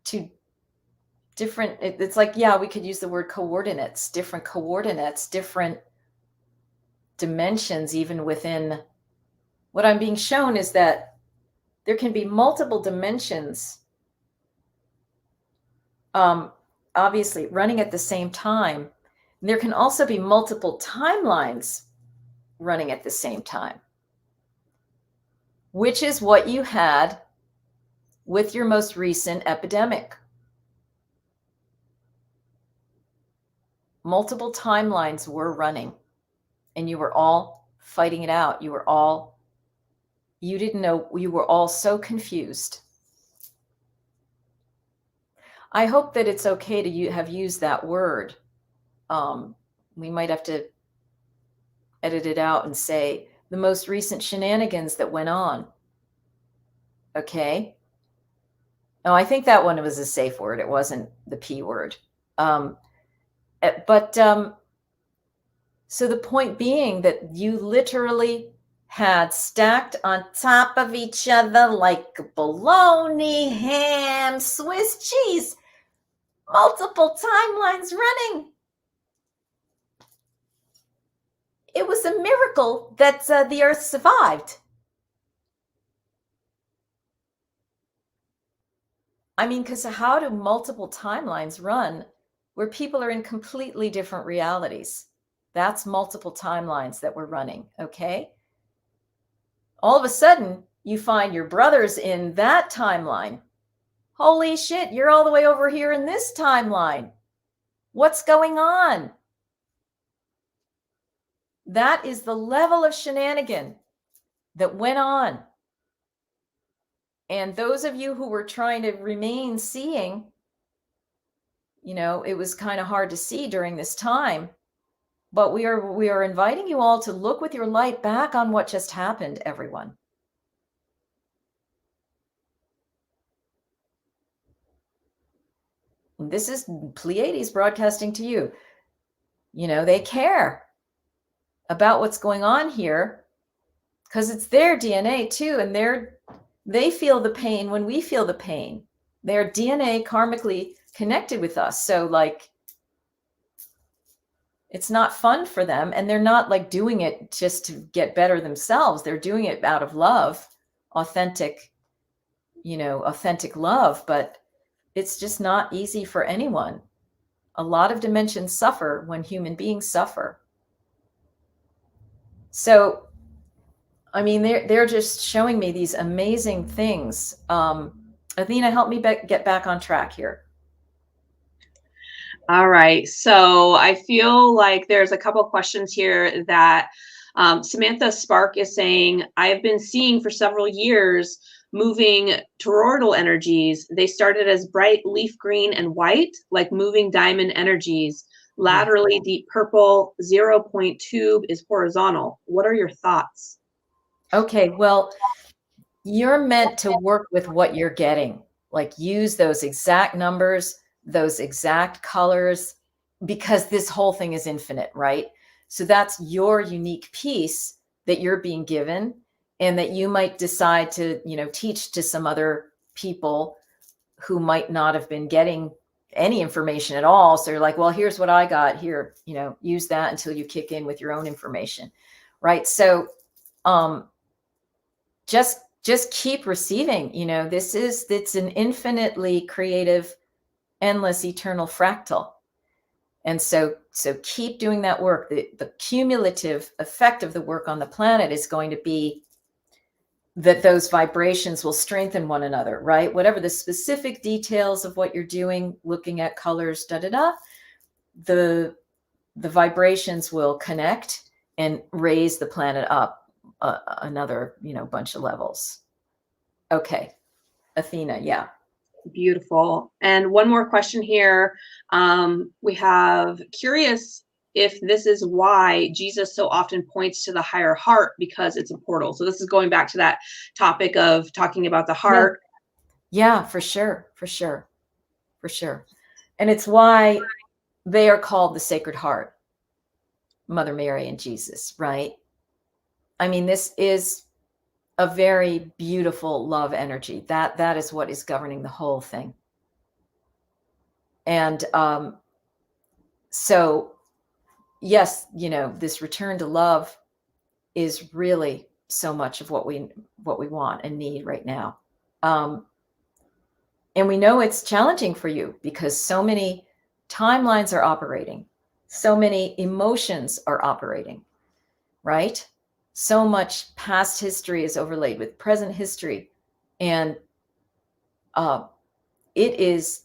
to different, it's like, yeah, we could use the word coordinates, different dimensions, even within what I'm being shown is that there can be multiple dimensions, obviously running at the same time. And there can also be multiple timelines running at the same time, which is what you had with your most recent epidemic. Multiple timelines were running, and you were all fighting it out. You didn't know, you were all so confused. I hope that it's okay to have used that word. We might have to edit it out and say the most recent shenanigans that went on. Okay. No, I think that one was a safe word. It wasn't the P word. So the point being that you literally had stacked on top of each other like bologna, ham, Swiss cheese, multiple timelines running. It was a miracle that the Earth survived. I mean, because how do multiple timelines run where people are in completely different realities? That's multiple timelines that we're running, okay? All of a sudden, you find your brothers in that timeline. Holy shit, you're all the way over here in this timeline. What's going on? That is the level of shenanigan that went on. And those of you who were trying to remain seeing, it was kind of hard to see during this time. But we are inviting you all to look with your light back on what just happened, everyone. This is Pleiades broadcasting to you. They care about what's going on here because it's their DNA too, and they feel the pain when we feel the pain. Their DNA karmically connected with us. So it's not fun for them, and they're not doing it just to get better themselves. They're doing it out of love, authentic love, but it's just not easy for anyone. A lot of dimensions suffer when human beings suffer. So, I mean, they're just showing me these amazing things. Athena, help me get back on track here. All right. So I feel like there's a couple of questions here that Samantha Spark is saying, I've been seeing for several years moving toroidal energies. They started as bright leaf green and white, like moving diamond energies. Laterally, deep purple, 0-point tube is horizontal. What are your thoughts? Okay, well, you're meant to work with what you're getting. Use those exact numbers, those exact colors, because this whole thing is infinite, right? So that's your unique piece that you're being given, and that you might decide to, teach to some other people who might not have been getting any information at all. So you're like, well, here's what I got here, use that until you kick in with your own information, right? So just just keep receiving. You know, it's an infinitely creative, endless, eternal fractal. And so keep doing that work. The cumulative effect of the work on the planet is going to be that those vibrations will strengthen one another, right? Whatever the specific details of what you're doing, looking at colors, the vibrations will connect and raise the planet up another, bunch of levels. Okay. Athena, yeah. Beautiful. And one more question here. We have curious if this is why Jesus so often points to the higher heart, because it's a portal. So this is going back to that topic of talking about the heart. Yeah, for sure. And it's why they are called the Sacred Heart, Mother Mary and Jesus, right? I mean, this is a very beautiful love energy. That is what is governing the whole thing. And so, yes, this return to love is really so much of what we want and need right now. And we know it's challenging for you because so many timelines are operating, so many emotions are operating, right? So much past history is overlaid with present history. And it is,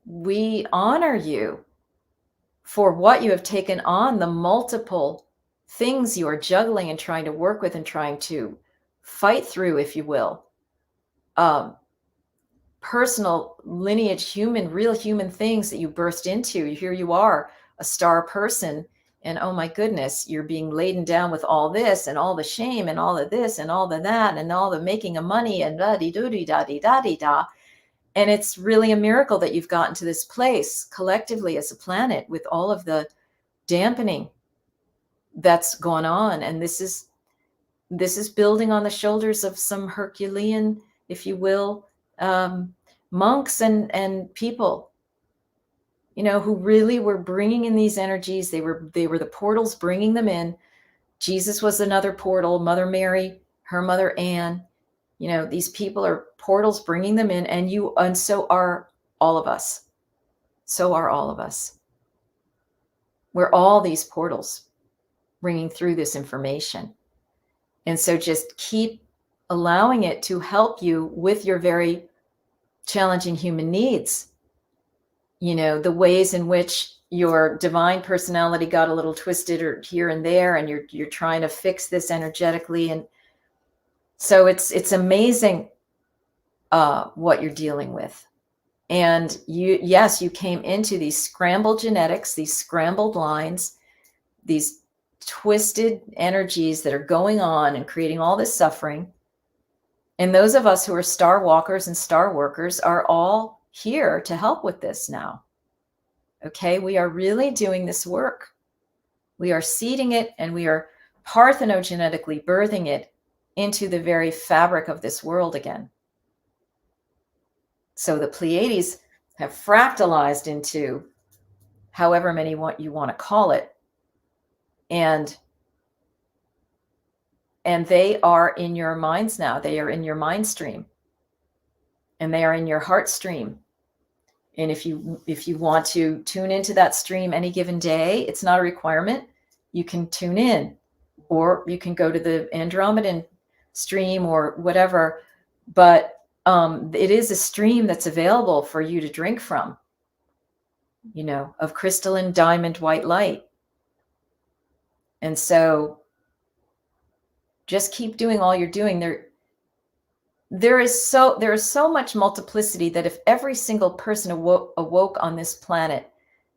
we honor you for what you have taken on, the multiple things you are juggling and trying to work with and trying to fight through, if you will. Personal lineage, real human things that you burst into. Here you are, a star person, and oh my goodness, you're being laden down with all this and all the shame and all of this and all of that and all the making of money and da-dee-doo-dee-da-dee-da-dee-da. And it's really a miracle that you've gotten to this place collectively as a planet with all of the dampening that's going on. And this is building on the shoulders of some Herculean, if you will, monks and people, who really were bringing in these energies. They were the portals bringing them in. Jesus was another portal, Mother Mary, her mother Anne. These people are portals bringing them in, and so are all of us. So are all of us. We're all these portals bringing through this information. And so just keep allowing it to help you with your very challenging human needs. The ways in which your divine personality got a little twisted or here and there, and you're trying to fix this energetically. And so it's amazing what you're dealing with. And you came into these scrambled genetics, these scrambled lines, these twisted energies that are going on and creating all this suffering. And those of us who are star walkers and star workers are all here to help with this now. Okay, we are really doing this work. We are seeding it, and we are parthenogenetically birthing it into the very fabric of this world again. So the Pleiades have fractalized into however many you want to call it. And they are in your minds now. They are in your mind stream. And they are in your heart stream. And if you want to tune into that stream any given day, it's not a requirement. You can tune in, or you can go to the Andromedan stream or whatever. But it is a stream that's available for you to drink from, of crystalline diamond white light. And so just keep doing all you're doing. There is so much multiplicity that if every single person awoke on this planet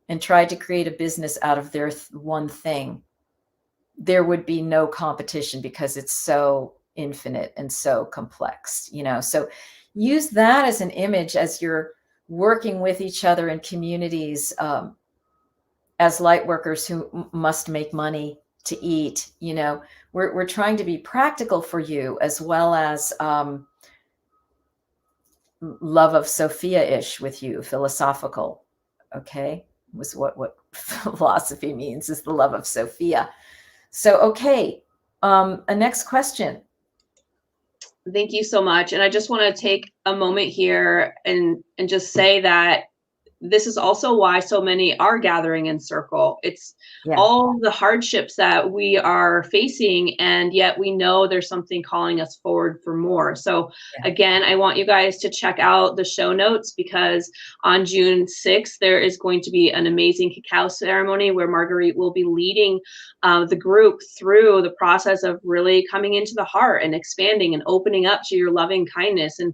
and tried to create a business out of their one thing, there would be no competition because it's so infinite and so complex, So use that as an image as you're working with each other in communities, as light workers who must make money to eat. We're trying to be practical for you, as well as love of Sophia-ish with you, philosophical. Okay, was what philosophy means, is the love of Sophia. So okay, A next question. Thank you so much. And I just want to take a moment here and just say that this is also why so many are gathering in circle. It's all the hardships that we are facing, and yet we know there's something calling us forward for more. So again, I want you guys to check out the show notes, because on June 6th, there is going to be an amazing cacao ceremony where Marguerite will be leading the group through the process of really coming into the heart and expanding and opening up to your loving kindness, and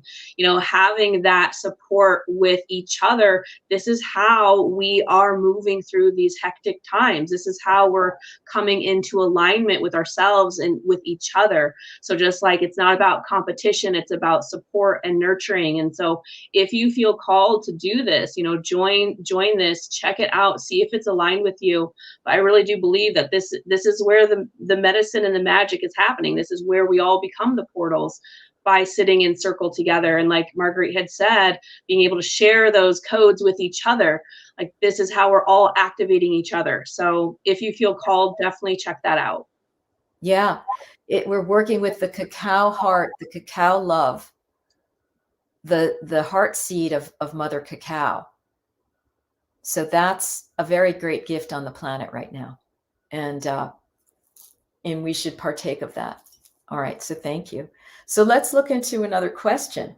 having that support with each other. This is how we are moving through these hectic times. This is how we're coming into alignment with ourselves and with each other. So just like it's not about competition, it's about support and nurturing. And so if you feel called to do this, join this, check it out, see if it's aligned with you. But I really do believe that this is where the medicine and the magic is happening. This is where we all become the portals, by sitting in circle together. And like Marguerite had said, being able to share those codes with each other. Like, this is how we're all activating each other. So if you feel called, definitely check that out. Yeah. We're working with the cacao heart, the cacao love, the heart seed of Mother Cacao. So that's a very great gift on the planet right now. And we should partake of that. All right. So thank you. So let's look into another question.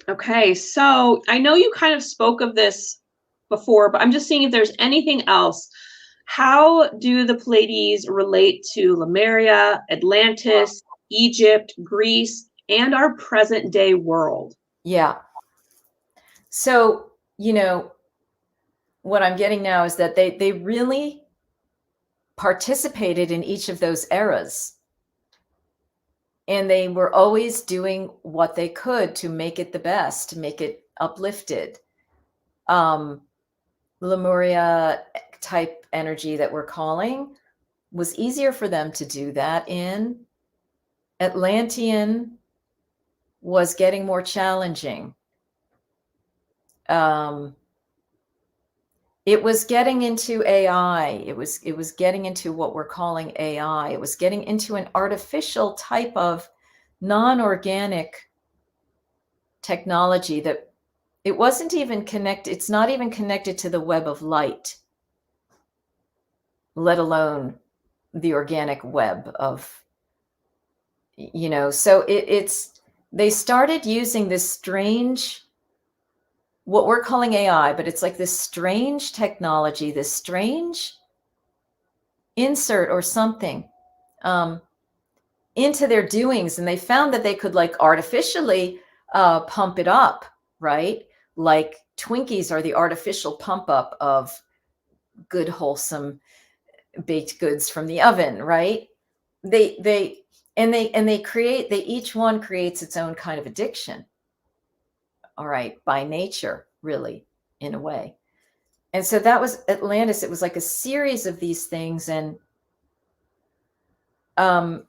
Okay. So I know you kind of spoke of this before, but I'm just seeing if there's anything else. How do the Pleiades relate to Lemuria, Atlantis, Egypt, Greece, and our present day world? Yeah. So, what I'm getting now is that they really participated in each of those eras. And they were always doing what they could to make it the best, to make it uplifted. Lemuria type energy that we're calling was easier for them to do that in. Atlantean was getting more challenging. It was getting into AI. It was getting into what we're calling AI. It was getting into an artificial type of non-organic technology that it wasn't even connected. It's not even connected to the web of light, let alone the organic web of, so they started using this strange, what we're calling AI, but it's like this strange technology, this strange insert or something into their doings. And they found that they could like artificially pump it up, right? Like Twinkies are the artificial pump up of good, wholesome baked goods from the oven, right? Each one creates its own kind of addiction. All right, by nature, really, in a way. And so that was Atlantis. It was like a series of these things. And the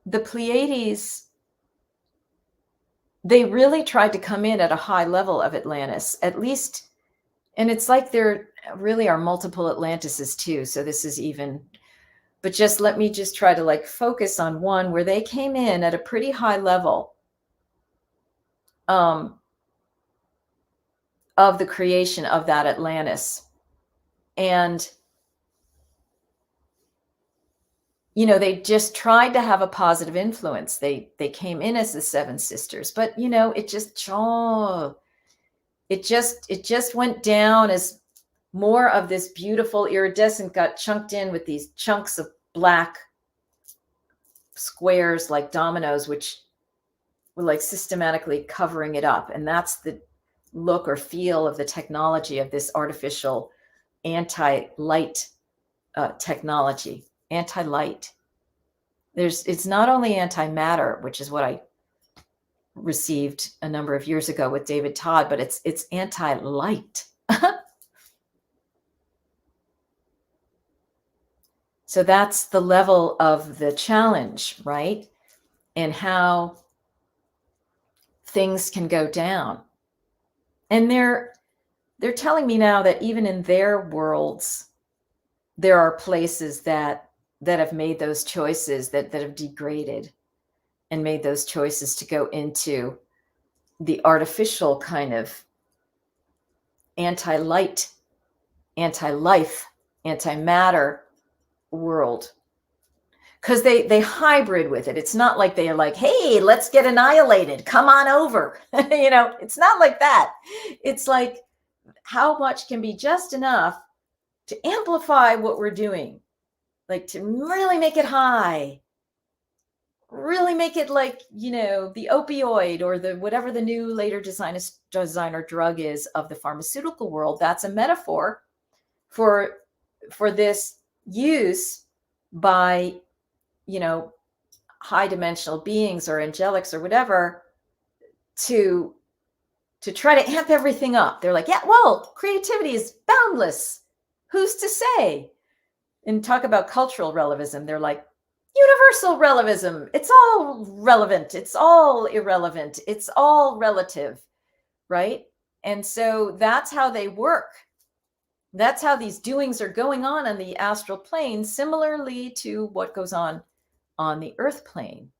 Pleiades, they really tried to come in at a high level of Atlantis, at least. And it's like there really are multiple Atlantises too. So this is even, but just let me just try to like focus on one where they came in at a pretty high level of the creation of that Atlantis. And, they just tried to have a positive influence. They came in as the Seven Sisters, but it just went down as more of this beautiful iridescent got chunked in with these chunks of black squares like dominoes, which were like systematically covering it up. And that's the look or feel of the technology of this artificial anti-light technology. Anti-light. It's not only anti-matter, which is what I received a number of years ago with David Todd, but it's anti-light. So that's the level of the challenge, right? And how things can go down. And they're telling me now that even in their worlds, there are places that that have made those choices, that have degraded and made those choices to go into the artificial kind of anti-light, anti-life, anti-matter world. Because they hybrid with it. It's not like they're like, hey, let's get annihilated. Come on over. It's not like that. It's like how much can be just enough to amplify what we're doing, like to really make it high, really make it like, the opioid or the whatever the new later designer drug is of the pharmaceutical world. That's a metaphor for this use by, high dimensional beings or angelics or whatever to try to amp everything up. They're like, yeah, well, creativity is boundless. Who's to say? And talk about cultural relativism. They're like, universal relativism. It's all relevant. It's all irrelevant. It's all relative, right? And so that's how they work. That's how these doings are going on the astral plane, similarly to what goes on the earth plane.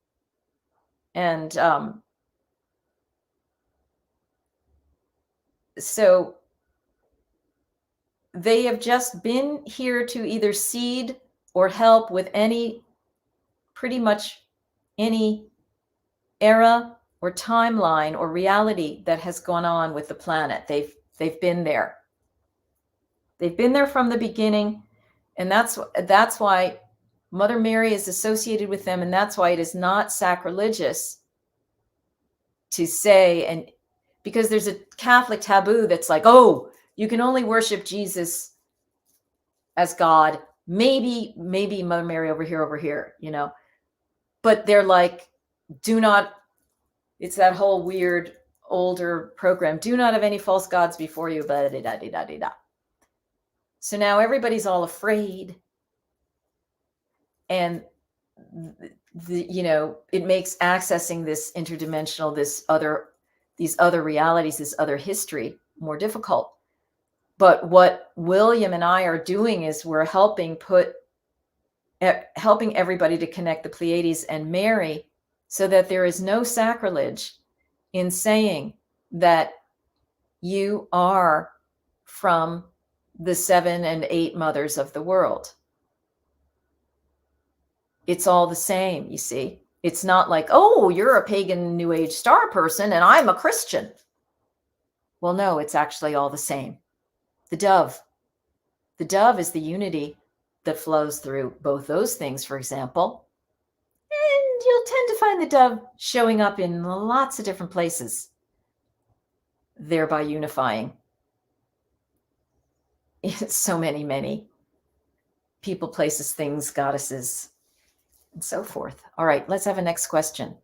And so they have just been here to either seed or help with pretty much any era or timeline or reality that has gone on with the planet. They've been there. They've been there from the beginning, and that's why Mother Mary is associated with them, and that's why it is not sacrilegious to say, and because there's a Catholic taboo that's like, oh, you can only worship Jesus as God, maybe Mother Mary over here, but they're like, do not, it's that whole weird older program, do not have any false gods before you, blah, da, da, da, da, da. So now everybody's all afraid, and it makes accessing this interdimensional, these other realities, this other history more difficult. But what William and I are doing is we're helping everybody to connect the Pleiades and Mary, so that there is no sacrilege in saying that you are from the 7 and 8 mothers of the world. It's all the same, you see. It's not like, oh, you're a pagan New Age star person and I'm a Christian. Well, no, it's actually all the same. The dove is the unity that flows through both those things, for example. And you'll tend to find the dove showing up in lots of different places, thereby unifying so many people, places, things, goddesses, and so forth. All right, let's have a next question.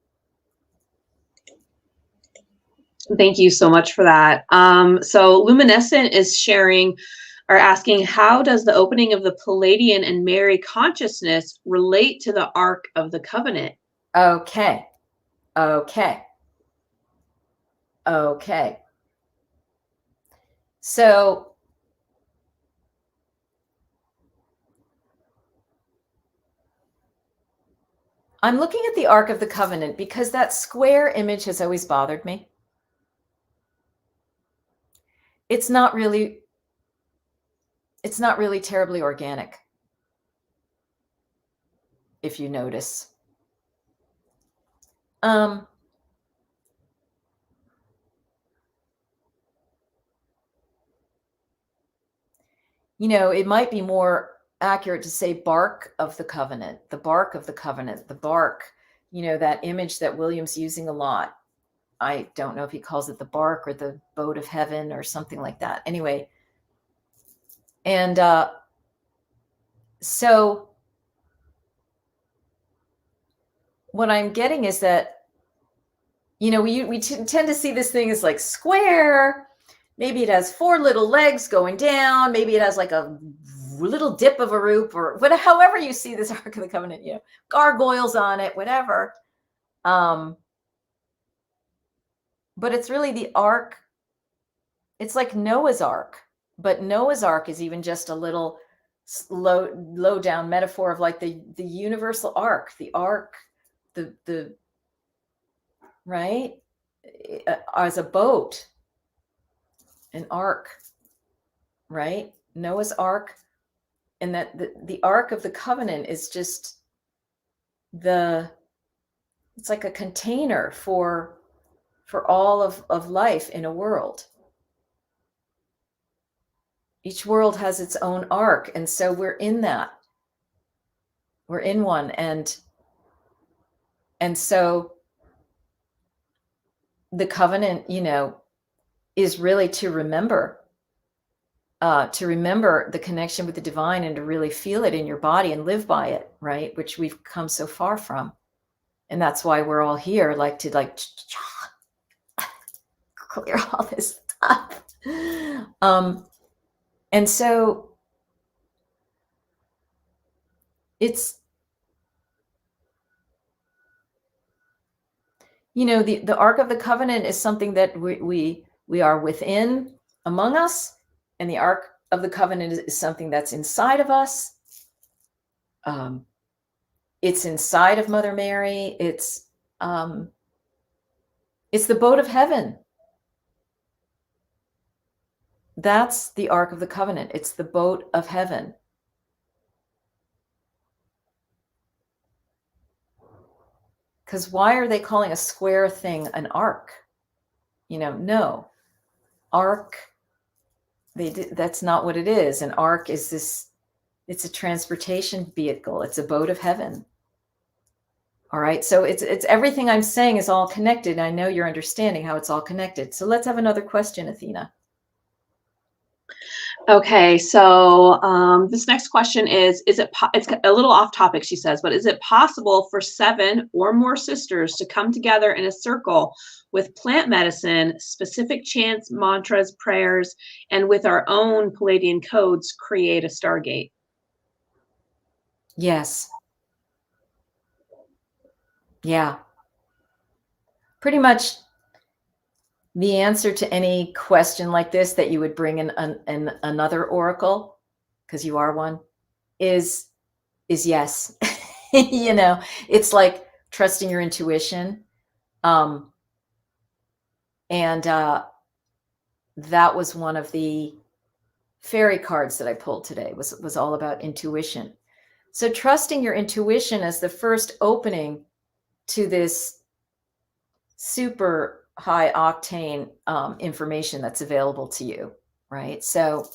Thank you so much for that. So Luminescent is asking, how does the opening of the Pleiadian and Mary consciousness relate to the Ark of the Covenant? Okay. So I'm looking at the Ark of the Covenant because that square image has always bothered me. It's not really terribly organic, if you notice. It might be more accurate to say bark of the covenant, the bark of the covenant, the bark, that image that William's using a lot. I don't know if he calls it the bark or the boat of heaven or something like that. Anyway, and so what I'm getting is that, we tend to see this thing as like square. Maybe it has 4 little legs going down. Maybe it has like a little dip of a roof, or whatever, however you see this Ark of the Covenant, gargoyles on it, whatever. But it's really the Ark. It's like Noah's Ark, but Noah's Ark is even just a little low down metaphor of like the universal ark, the right, as a boat, an ark, right? Noah's ark. And that the ark of the covenant is just it's like a container for all of life in a world. Each world has its own ark, and so we're in that. We're in one, and so the covenant, is really to remember the connection with the divine, and to really feel it in your body and live by it, right? Which we've come so far from. And that's why we're all here, to clear all this stuff. And so it's, the Ark of the Covenant is something that we are within, among us, and the Ark of the Covenant is something that's inside of us. It's inside of Mother Mary. It's the boat of heaven. That's the Ark of the Covenant. It's the boat of heaven. Because why are they calling a square thing an ark? No. Ark, that's not what it is. An ark is it's a transportation vehicle. It's a boat of heaven. All right. So it's everything I'm saying is all connected. I know you're understanding how it's all connected. So let's have another question, Athena. Okay, so this next question is it's a little off topic, she says, but is it possible for 7 or more sisters to come together in a circle with plant medicine, specific chants, mantras, prayers, and with our own Pleiadian codes, create a stargate? Yes. Yeah. Pretty much the answer to any question like this that you would bring in another oracle, because you are one, is yes. It's like trusting your intuition. And that was one of the fairy cards that I pulled today, was all about intuition. So trusting your intuition as the first opening to this super high octane information that's available to you, right? So,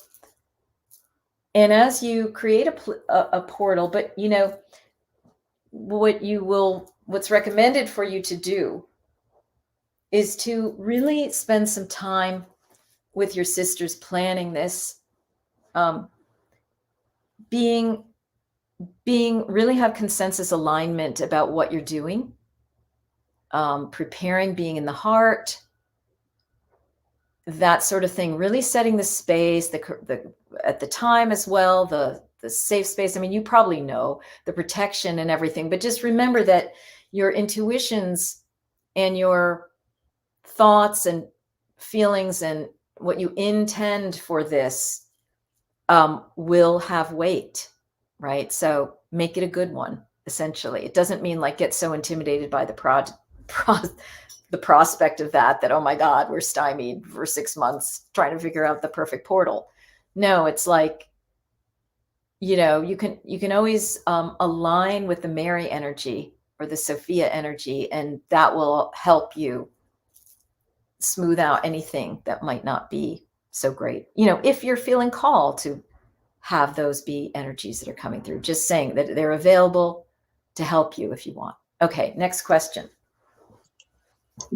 and as you create a portal, but what's recommended for you to do is to really spend some time with your sisters planning this, being really have consensus alignment about what you're doing, preparing, being in the heart, that sort of thing, really setting the space, the at the time as well, the safe space. I mean, you probably know the protection and everything, but just remember that your intuitions and your thoughts and feelings and what you intend for this will have weight, right? So make it a good one, essentially. It doesn't mean like get so intimidated by the prospect of that, oh my God, we're stymied for 6 months trying to figure out the perfect portal. No, it's like, you can always align with the Mary energy or the Sophia energy, and that will help you smooth out anything that might not be so great. If you're feeling called to have those be energies that are coming through, just saying that they're available to help you if you want. Okay, next question.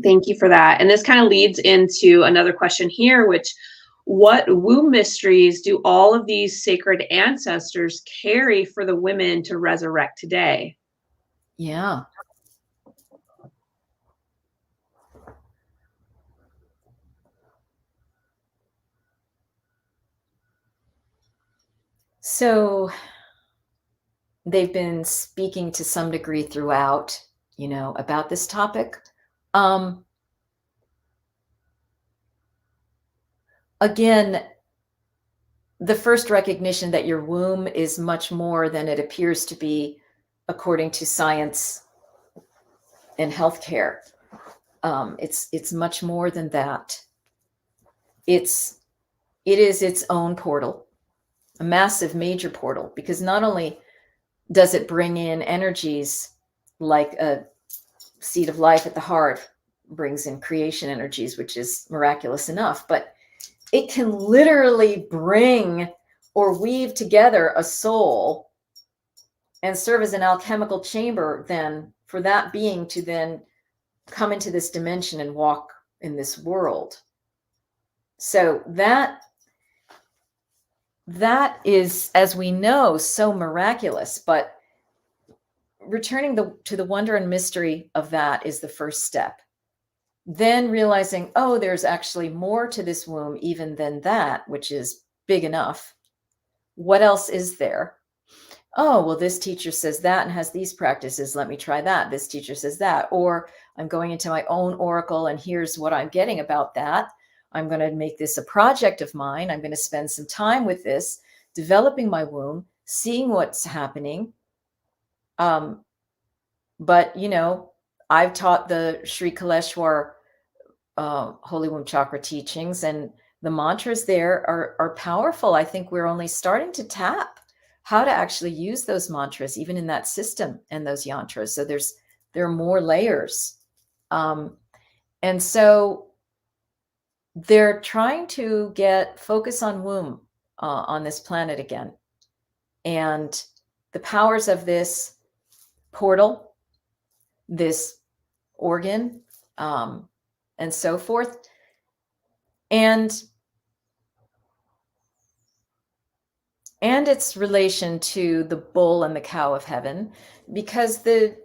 Thank you for that. And this kind of leads into another question here, which, what womb mysteries do all of these sacred ancestors carry for the women to resurrect today? Yeah. So they've been speaking to some degree throughout, about this topic. Again, the first recognition that your womb is much more than it appears to be according to science and healthcare. It's much more than that. It is its own portal, a massive major portal, because not only does it bring in energies like a seed of life at the heart brings in creation energies, which is miraculous enough, but it can literally bring or weave together a soul and serve as an alchemical chamber then for that being to then come into this dimension and walk in this world. So that is, as we know, so miraculous. But returning to the wonder and mystery of that is the first step. Then realizing, oh, there's actually more to this womb even than that, which is big enough. What else is there? Oh, well, this teacher says that and has these practices. Let me try that. This teacher says that. Or I'm going into my own oracle and here's what I'm getting about that. I'm going to make this a project of mine. I'm going to spend some time with this, developing my womb, seeing what's happening. But, you know, I've taught the Sri Kaleshwar Holy Womb Chakra teachings, and the mantras there are powerful. I think we're only starting to tap how to actually use those mantras, even in that system and those yantras. So there are more layers. And so they're trying to get focus on womb on this planet again. And the powers of this portal, this organ, and so forth. And its relation to the bull and the cow of heaven, because the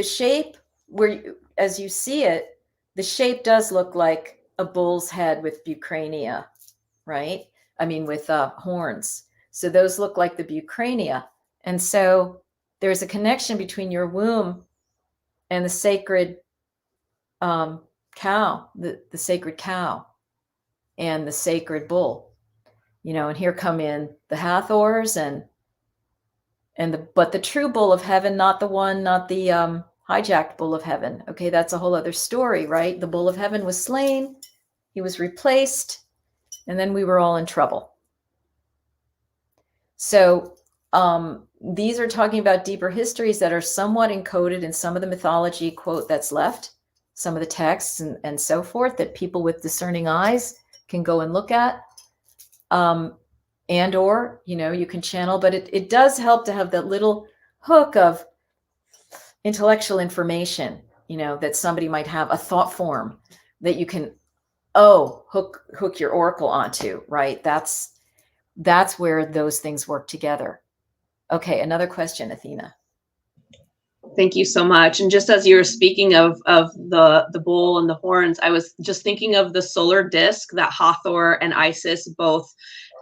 shape where, as you see it, the shape does look like a bull's head with bucrania, right? I mean, with horns. So those look like the bucrania. And so there's a connection between your womb and the sacred cow, the sacred cow and the sacred bull. And here come in the Hathors but the true bull of heaven, not the hijacked bull of heaven. Okay, that's a whole other story, right? The bull of heaven was slain, he was replaced, and then we were all in trouble. So these are talking about deeper histories that are somewhat encoded in some of the mythology quote that's left, some of the texts and so forth, that people with discerning eyes can go and look at. And or, you can channel, but it does help to have that little hook of intellectual information, that somebody might have, a thought form that you can, hook your oracle onto, right? That's where those things work together. Okay, another question, Athena. Thank you so much. And just as you were speaking of the bull and the horns, I was just thinking of the solar disc that Hathor and Isis both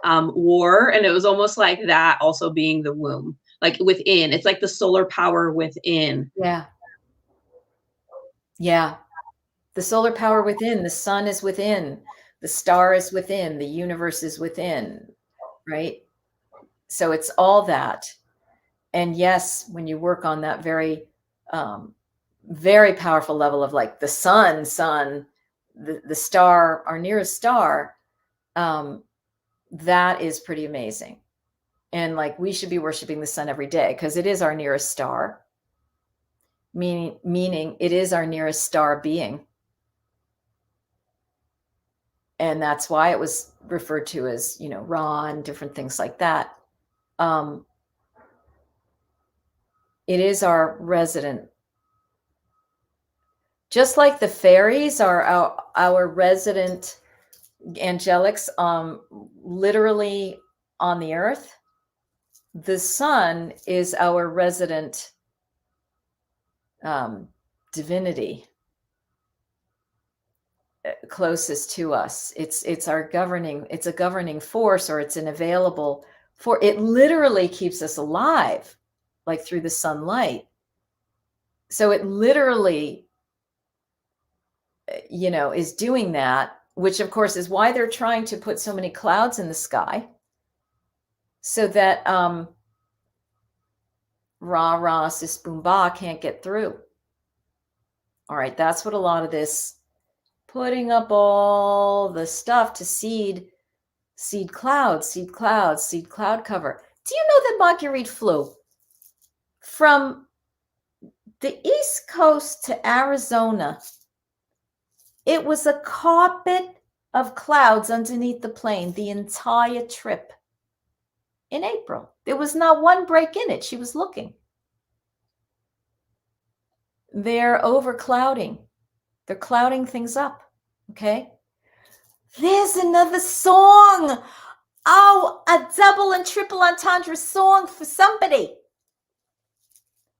wore, and it was almost like that also being the womb, like within. It's like the solar power within. Yeah. The solar power within, the sun is within, the star is within, the universe is within, right? So it's all that. And yes, when you work on that very, very powerful level of like the sun, the star, our nearest star, that is pretty amazing. And like, we should be worshiping the sun every day because it is our nearest star, meaning it is our nearest star being. And that's why it was referred to as, Ra and different things like that. It is our resident. Just like the fairies are our resident angelics, literally on the earth, the sun is our resident divinity closest to us. It's a governing force, or it's an available for it literally keeps us alive, like through the sunlight. So it literally, is doing that, which of course is why they're trying to put so many clouds in the sky, so that rah rah sis boom ba can't get through. All right, that's what a lot of this putting up all the stuff to seed cloud cover. Do you know that Marguerite flew from the East Coast to Arizona? It was a carpet of clouds underneath the plane the entire trip. In April, there was not one break in it. She was looking. They're overclouding. They're clouding things up. Okay. There's another song. Oh, a double and triple entendre song for somebody.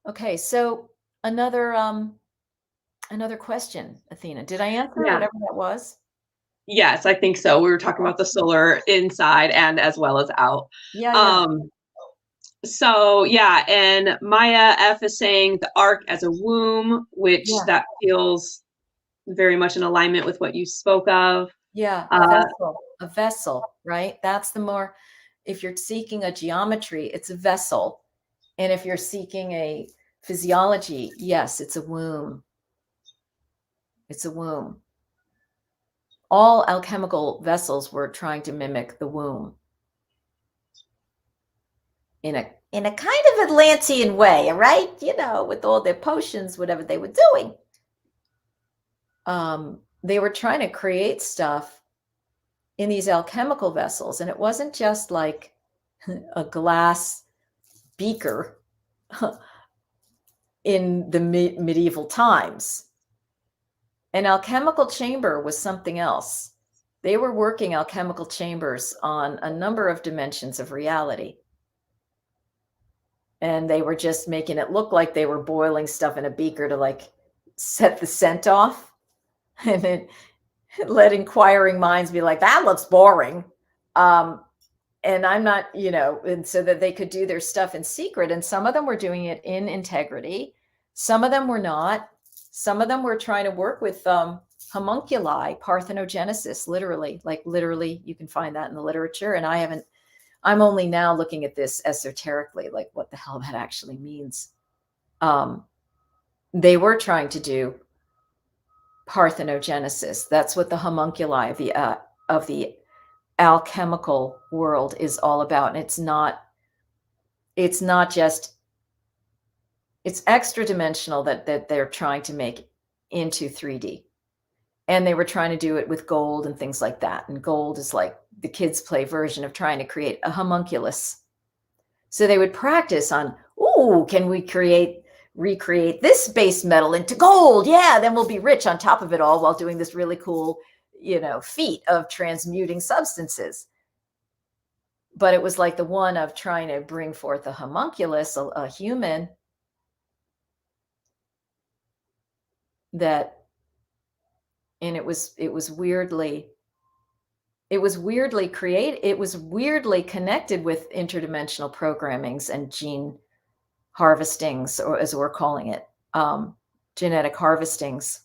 Okay, so another question, Athena. Did I answer whatever that was? Yes, I think so. We were talking about the solar inside and as well as out. Yeah. So yeah, and Maya F is saying the ark as a womb, which that feels very much in alignment with what you spoke of. Yeah, a vessel, right? That's the more, if you're seeking a geometry, it's a vessel. And if you're seeking a physiology, yes, it's a womb. It's a womb. All alchemical vessels were trying to mimic the womb in a kind of Atlantean way, right? You know, with all their potions, whatever they were doing. They were trying to create stuff in these alchemical vessels, and it wasn't just like a glass beaker in the medieval times. An alchemical chamber was something else. They were working alchemical chambers on a number of dimensions of reality. And they were just making it look like they were boiling stuff in a beaker to like set the scent off. And then let inquiring minds be like, that looks boring. And I'm not, you know, and so that they could do their stuff in secret. And some of them were doing it in integrity. Some of them were not. Some of them were trying to work with homunculi, parthenogenesis, literally, you can find that in the literature. And I'm only now looking at this esoterically, like what the hell that actually means. They were trying to do parthenogenesis. That's what the homunculi of the alchemical world is all about. And it's extra dimensional that they're trying to make into 3D. And they were trying to do it with gold and things like that. And gold is like the kids play version of trying to create a homunculus. So they would practice on, can we recreate this base metal into gold? Yeah, then we'll be rich on top of it all while doing this really cool, feat of transmuting substances. But it was like the one of trying to bring forth a homunculus, a human that, and it was weirdly created. It was weirdly connected with interdimensional programmings and gene harvestings, or as we're calling it, genetic harvestings.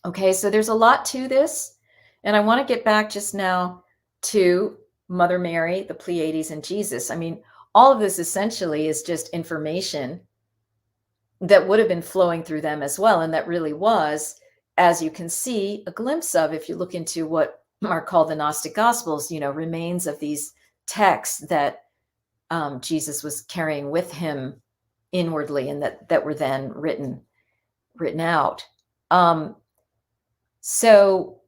Okay, so there's a lot to this. And I want to get back just now to Mother Mary, the Pleiades, and Jesus. I mean, all of this essentially is just information that would have been flowing through them as well. And that really was, as you can see, a glimpse of, if you look into what are called the Gnostic Gospels, remains of these texts that Jesus was carrying with him inwardly, and that were then written out. So,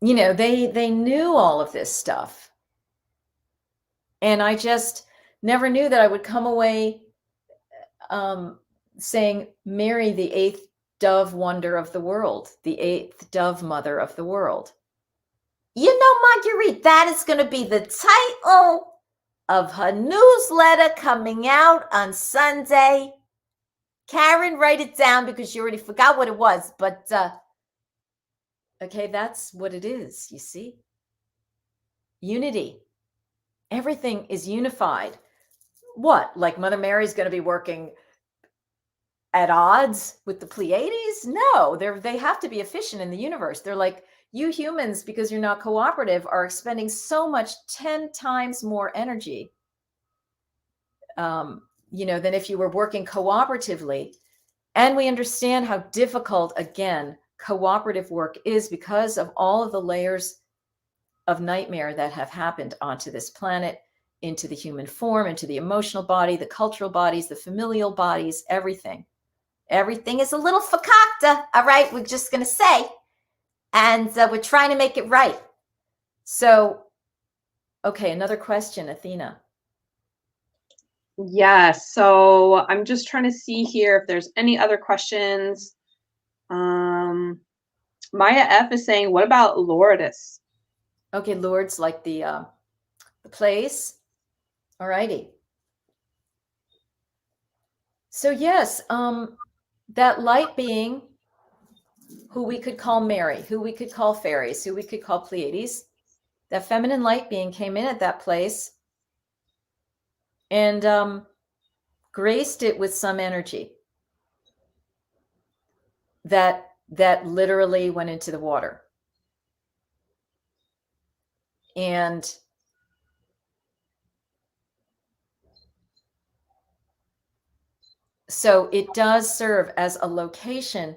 they knew all of this stuff. And I just never knew that I would come away saying, Mary, the eighth dove wonder of the world, the eighth dove mother of the world. Marguerite, that is going to be the title of her newsletter coming out on Sunday. Karen, write it down because you already forgot what it was. But, okay, that's what it is, you see? Unity. Everything is unified. What? Like Mother Mary's going to be working at odds with the Pleiades? No, they have to be efficient in the universe. They're like, You humans, because you're not cooperative, are expending so much 10 times more energy, than if you were working cooperatively. And we understand how difficult, again, cooperative work is because of all of the layers of nightmare that have happened onto this planet, into the human form, into the emotional body, the cultural bodies, the familial bodies, everything. Everything is a little fakakta, all right? We're just going to say. And we're trying to make it right. So, okay, another question, Athena. Yes. So I'm just trying to see here if there's any other questions. Maya F is saying, what about Lourdes? Okay, Lourdes, like the place. All righty. So yes, that light being, who we could call Mary, who we could call fairies, who we could call Pleiades, that feminine light being came in at that place and graced it with some energy that literally went into the water. And so it does serve as a location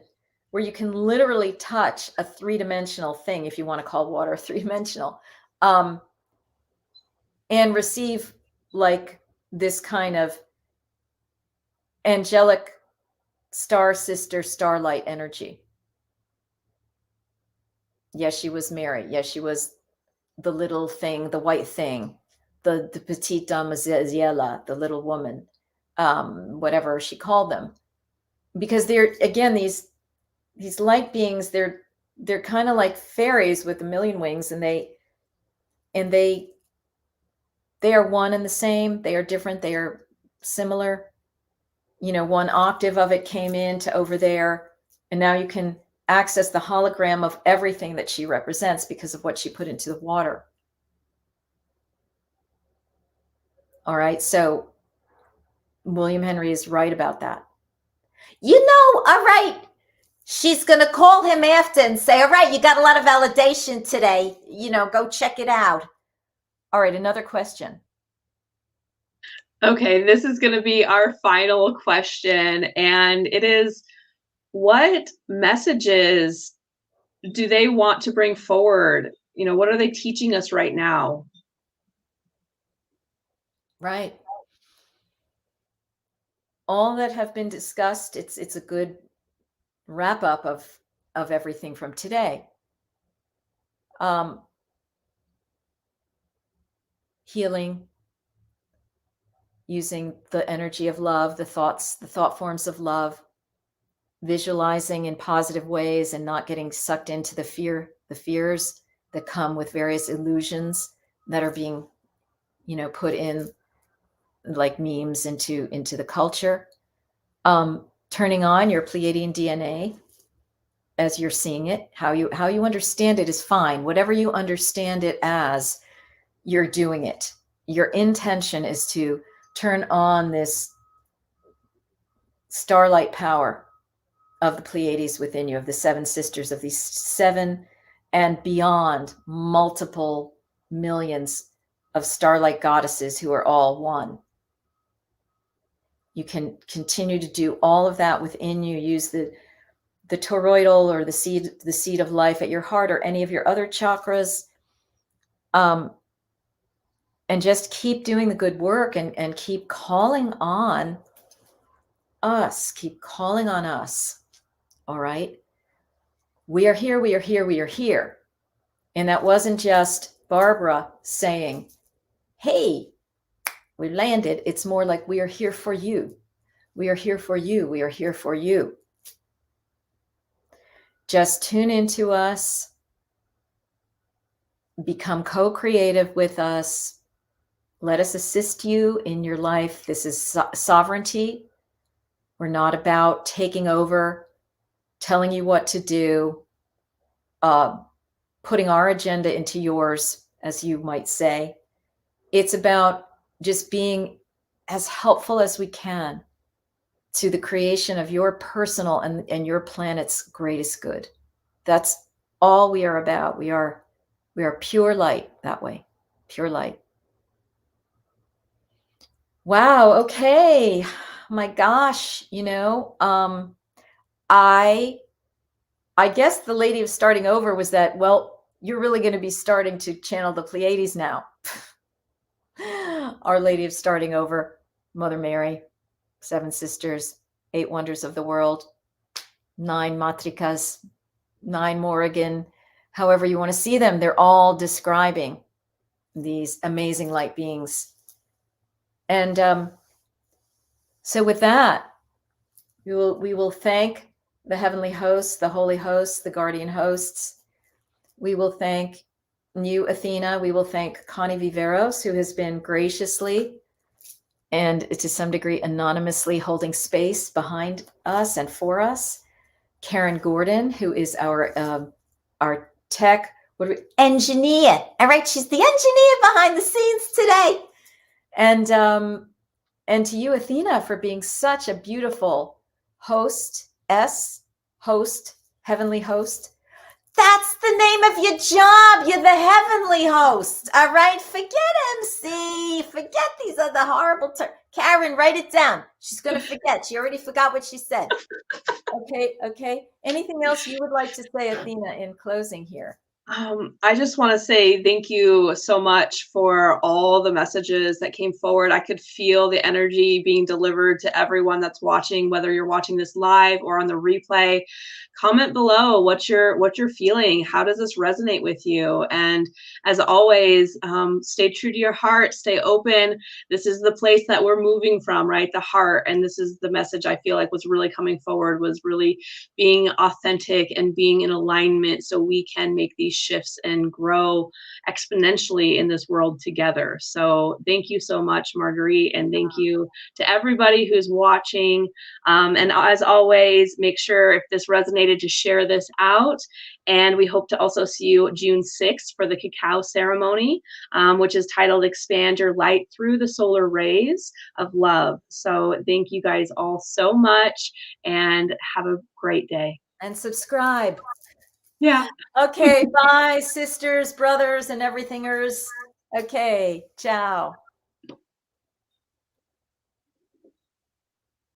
where you can literally touch a three-dimensional thing, if you want to call water three-dimensional, and receive like this kind of angelic star sister starlight energy. Yes, she was Mary. Yes, she was the little thing, the white thing, the petite damoiselle, the little woman, whatever she called them. Because they're, again, these light beings, they're kind of like fairies with a million wings, and they are one and the same. They are different. They are similar. One octave of it came in to over there, and now you can access the hologram of everything that she represents because of what she put into the water. All right, so William Henry is right about that. All right, she's going to call him after and say, all right, you got a lot of validation today. Go check it out. All right, another question. Okay, this is going to be our final question, and it is, what messages do they want to bring forward? What are they teaching us right now? Right. All that have been discussed, it's a good wrap up of everything from today. Healing, using the energy of love, the thought forms of love, visualizing in positive ways and not getting sucked into the fears that come with various illusions that are being, put in like memes into the culture. Turning on your Pleiadian DNA as you're seeing it. How you understand it is fine. Whatever you understand it as, you're doing it. Your intention is to turn on this starlight power of the Pleiades within you, of the seven sisters, of these seven and beyond multiple millions of starlight goddesses who are all one. You can continue to do all of that within you. Use the toroidal or the seed of life at your heart or any of your other chakras. And just keep doing the good work and keep calling on us. Keep calling on us. All right. We are here. We are here. We are here. And that wasn't just Barbara saying, hey, we landed. It's more like, we are here for you. We are here for you. We are here for you. Just tune into us. Become co-creative with us. Let us assist you in your life. This is sovereignty. We're not about taking over, telling you what to do, putting our agenda into yours, as you might say. It's about just being as helpful as we can to the creation of your personal and your planet's greatest good. That's all we are about. We are pure light that way. Pure light. Wow. Okay. My gosh. I guess the lady of starting over was that, well, you're really going to be starting to channel the Pleiades now. Our Lady of starting over, Mother Mary, 7 sisters, 8 wonders of the world, 9 matrikas, 9 Morrigan, however you want to see them. They're all describing these amazing light beings. And so with that, we will thank the heavenly hosts, the holy hosts, the guardian hosts. We will thank you, Athena. We will thank Connie Viveros, who has been graciously and to some degree anonymously holding space behind us and for us. Karen Gordon, who is our tech engineer. All right, she's the engineer behind the scenes today. And to you, Athena, for being such a beautiful host, heavenly host. That's the name of your job. You're the heavenly host. All right. Forget MC. Forget these other horrible terms. Karen, write it down. She's going to forget. She already forgot what she said. Okay. Anything else you would like to say, Athena, in closing here? I just want to say thank you so much for all the messages that came forward. I could feel the energy being delivered to everyone that's watching, whether you're watching this live or on the replay. Comment below what you're feeling. How does this resonate with you? And as always, stay true to your heart, stay open. This is the place that we're moving from, right? The heart. And this is the message I feel like was really coming forward, was really being authentic and being in alignment so we can make these shifts and grow exponentially in this world together. So thank you so much, Marguerite, and thank you to everybody who's watching. And as always, make sure if this resonated to share this out. And we hope to also see you June 6th for the cacao ceremony, which is titled Expand Your Light Through the Solar Rays of Love. So thank you guys all so much and have a great day. And subscribe. Yeah. Okay. Bye, sisters, brothers, and everythingers. Okay. Ciao.